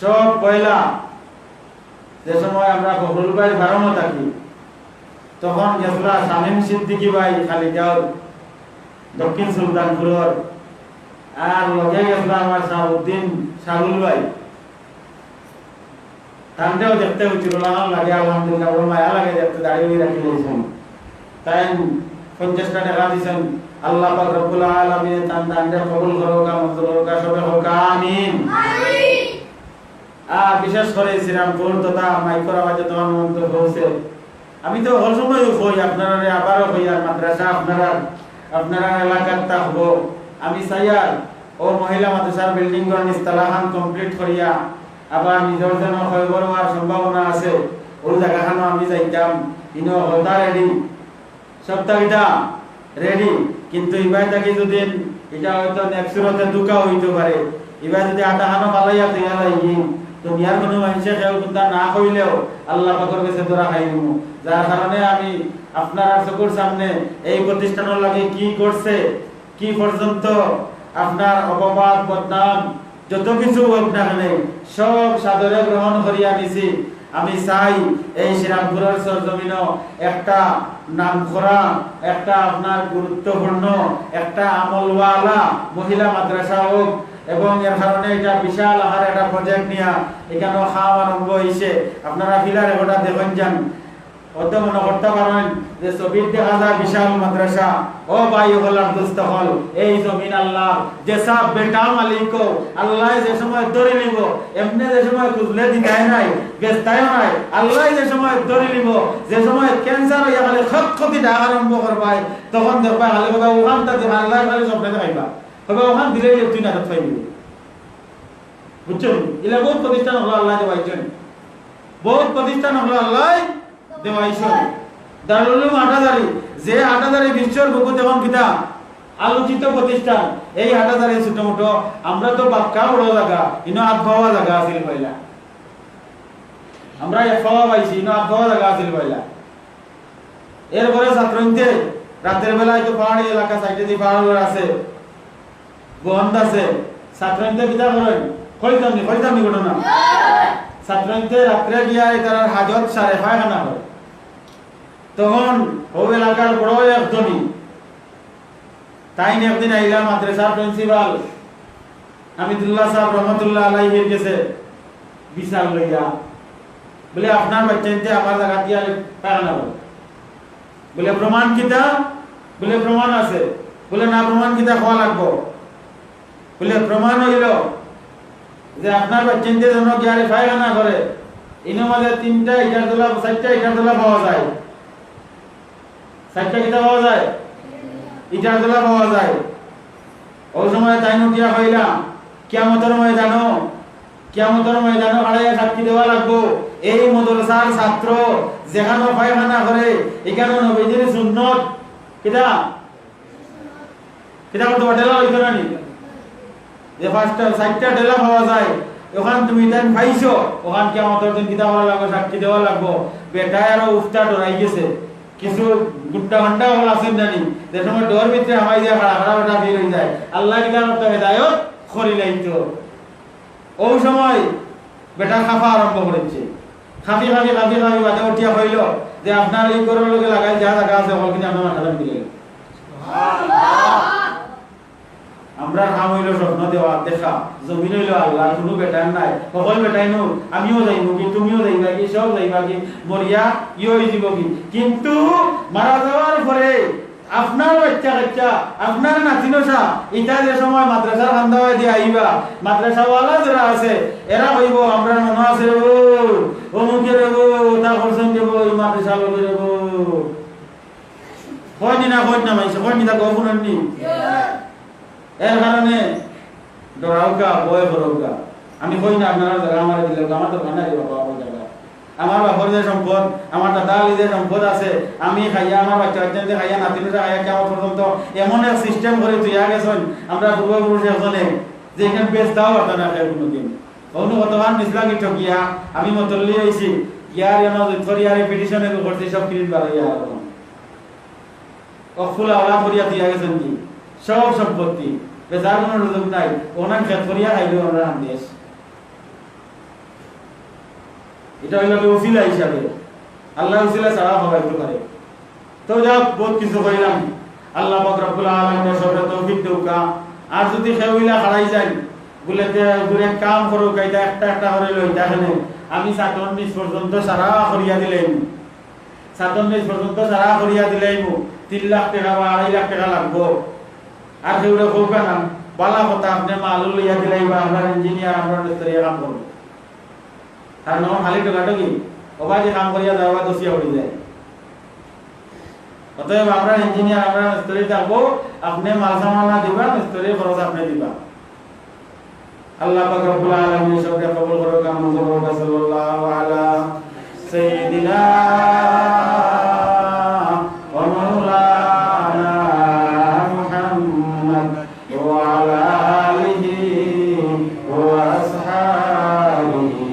সব পয়লা যে সময় আমরা ফখরুল ভাই ফার্মে থাকি, তখন গেছলা শামীম সিদ্দিকী ভাই খালিগাঁও দক্ষিণ সুলতানপুর, আর লগে গেছলা আমার সাবুদ্দিন সাবুল ভাই। তানটাও দেখতে হচ্ছিল লাগে আলহামদুলিল্লাহ ওর মায়া লাগে দেখতে দাঁড়িয়ে রাখি দিয়েছেন তাই 50 টাকা দিয়েছেন আল্লাহ পাক রব্বুল আলামিন তানটা কবুল করুক মঞ্জুর করুক সবে হোক আমিন আমিন বিশেষ করে শ্রীরামপুর তথা মাইকর আওয়াজে তোমার মন্ত্র হচ্ছে আমি তো হল সময় কই আপনারা আবারও কইয়ার মাদ্রাসা আপনারা এলাকার থাকবো আমি চাইয়ার ও মহিলা মাদ্রাসার বিল্ডিং এর নিস্তালাহান কমপ্লিট করিয়া আবার নিজের জন্য খবর হওয়ার সম্ভাবনা আছে ওই জায়গাখানো আমি যাইতাম ইনো হতা রেডি সপ্তাহটা রেডি কিন্তু ইবাই থাকি যদি এটা হয়তো নেক্সুরতে দুকা হইতে পারে ইবাই যদি আটাহানো পালাইয়া দিয়া যাই দুনিয়ার কোনো মানুষে কেউ কিন্তু না কইলেও আল্লাহ পাকের কাছে দোয়া খাইমু যার কারণে আমি আপনার চোখের সামনে এই প্রতিষ্ঠানের লাগে কি করছে কি পর্যন্ত আপনার অপবাদ বদনাম যত কিছু হোক না কেন সব সাদরে গ্রহণ করিয়া নিছি আমি চাই এই শ্রীরামপুরের সরজমিন একটা নামকরা একটা আপনার গুরুত্বপূর্ণ একটা আমলওয়ালা মহিলা মাদ্রাসা হোক এবং এর কারণে এটা বিশাল আকার একটা প্রজেক্ট নিয়ে এখানে খাওয়া আরম্ভ হয়েছে আপনারা ফিলার একটা দেখেন যান অত মনে করতে পারেন যে ছবির দেখা যায় বিশাল মাদ্রাসা ও ভাই হলার দুস্থ হল এই জমিন আল্লাহ যে সব বেটা মালিক আল্লাহ যে সময় ধরে নিব এমনি যে সময় খুঁজলে দিতাই নাই বেস্তাই নাই আল্লাহ যে সময় ধরে নিব যে সময় ক্যান্সার হইয়া গেলে ক্ষতি ডাক আরম্ভ করবাই তখন দেখবা খালি বাবা ওখানটা যে আল্লাহ খালি স্বপ্নে দেখাইবা তবে ওখান দিলে তুই না পাই দিবি বুঝছেন এলা বহুত প্রতিষ্ঠান হলো আল্লাহ দেওয়াইছেন বহুত প্রতিষ্ঠান হলো আল্লাহ দেওয়াইছেন দারুল উলুম হাটাদারি যে হাটাদারি বিশ্বর বুকু দেখুন কিতা আলোচিত প্রতিষ্ঠান এই হাটাদারি ছোট মোটো আমরা তো বাক্কা বড় জায়গা ইনো আবহাওয়া জায়গা আছিল পয়লা আমরা আবহাওয়া পাইছি ইনো আবহাওয়া জায়গা আছিল পয়লা এরপরে ছাত্রইতে রাতের বেলায় তো পাহাড়ি এলাকা সাইডে দি পাহাড় আছে বন্ধ আছে ছাত্রইতে কিতা করেন কইতামনি ঘটনা ছাত্রইতে রাত্রে গিয়া তার হাজত সারে পায়খানা করে তখন ও এলাকার বড় একজনই তাই একদিন আইলা মাদ্রাসার প্রিন্সিপাল হামিদুল্লাহ সাহেব রহমতুল্লাহ আলাইহির কাছে বিচার লইয়া বলে আপনার বাচ্চাতে আমার জায়গা দিয়া পায়খানা করে বলে প্রমাণ কিতা বলে প্রমাণ আছে বলে না প্রমাণ কিতা খাওয়া লাগবো বলে প্রমাণ হইল যে আপনার বাচ্চাতে যেন গিয়ারে পায়খানা করে ইনের মধ্যে 3টা ইটার দোলা 4টা ইটার দোলা পাওয়া যায় 4টা কিতা পাওয়া যায় ইটার দোলা পাওয়া যায় ওই সময় তাই নটিয়া হইলা কিয়ামতের ময়দানে আড়াইয়া সাক্ষী দেওয়া লাগবো এই মাদ্রাসার ছাত্র যেখানে পায়খানা করে এখানে নবীজির সুন্নত কিতা করতে ডেলা হইতো না নি যে ফার্স্ট 4টা ডেলা পাওয়া যায় ওখান তুমি দেন পাইছো ওখান কিয়ামতের দিন কিতা বলা লাগবে সাক্ষী দেওয়া লাগবো বেটায় আর উফটা ডরাই গেছে কিছু গুট্টা ঘন্টা হল আছেন জানি যে সময় ডোর ভিতরে হামাই দিয়ে খাড়া বেটা বের হয়ে যায় আল্লাহ কিতা করতে হেদায়ত করি লাইতো ওই সময় বেটা খাফা আরম্ভ করেছে খাফি বাদে উঠিয়া হইল যে আপনার এই করার লোকে লাগাই যা জায়গা আছে ওখানে কিন্তু আপনার মাথা দিলেন আমরা নাম হইল স্বপ্ন দেওয়া দেখা জমিন হইল আল্লাহ কোনো বেটার নাই সকল বেটাই নো আমিও যাইব কি তুমিও যাইবা কি সব যাইবা কি মরিয়া ইয়ে হয়ে যাব কি কিন্তু মারা যাওয়ার পরে আপনার বাচ্চা আপনার নাতিনসা এটা যে সময় মাদ্রাসার খান্দা হয়ে দিয়ে আইবা মাদ্রাসাওয়ালা যারা আছে এরা কইব আমরা মনে আছে ও অমুকে রেবো তা করছেন দেবো এই মাদ্রাসা লোকে রেবো হয় না মাইছে হয় না গফুননি এর কারণে ডরাউকা বয় করৌকা আমি কই না আপনারা জায়গা আমার দিলে আমার তো ভান্ডারি বাবা আমার জায়গা আমার বাপর যে সম্পদ আমার দাদা আলী যে সম্পদ আছে আমি খাইয়া আমার বাচ্চা খাইয়া নাতিনটা খাইয়া কেমন পর্যন্ত এমন এক সিস্টেম করে তুই গেছেন আমরা পূর্বপুরুষ এখানে যে এখানে বেশ দাও হতো না কোনোদিন অনুগতবান নিসলাম ঠকিয়া আমি মতল্লি হয়েছি ইয়ার এমন থরিয়ারে পিটিশনে করছি সব কিনিন বাড়াইয়া অফুলা ওলা করিয়া তুই গেছেন কি সব সম্পত্তি বেজার কোনো রোজক নাই ওনার খেত করিয়া খাইলেও আমরা দেশ এটা হইল উসিলা হিসাবে আল্লাহ উসিলা ছাড়া হবাইতে পারে তো যা বহুত কিছু কইলাম আল্লাহ পাক রব্বুল আলামিন সবরে তৌফিক দেউকা আর যদি খেউইলা হারাই যায় বলে যে দূরে কাম করো কাইটা একটা করে লই তাহলে আমি সাতন নিচ পর্যন্ত সারা করিয়া দিলাম, সাতন নিচ পর্যন্ত সারা করিয়া দিলাম, 3 লাখ টাকা বা 2.5 লাখ টাকা লাগবো। আর সেগুলো খুব না বালা কথা, আপনি মালু লইয়া দিলাই বা আমরা ইঞ্জিনিয়ার আমরা মিস্ত্রি কাম করবো, কারণ খালি টাকাটা কি ওবাজি কাম করিয়া দেওয়া দোষিয়া উঠে যায়। অতএব আমরা ইঞ্জিনিয়ার আমরা মিস্ত্রি থাকবো, আপনি মাল সামানা দিবা, মিস্ত্রি খরচ আপনি দিবা। আল্লাহ পাক রব্বুল আলামিন সবকে কবুল করুক, আমিন। সাল্লাল্লাহু আলা সাইয়্যিদিনা ওয়া মাওলানা মুহাম্মদ ওয়া আলা আলিহি ওয়া আসহাবিহি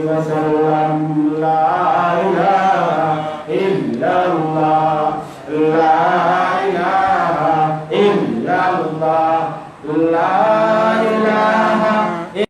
ওয়া সাল্লাম।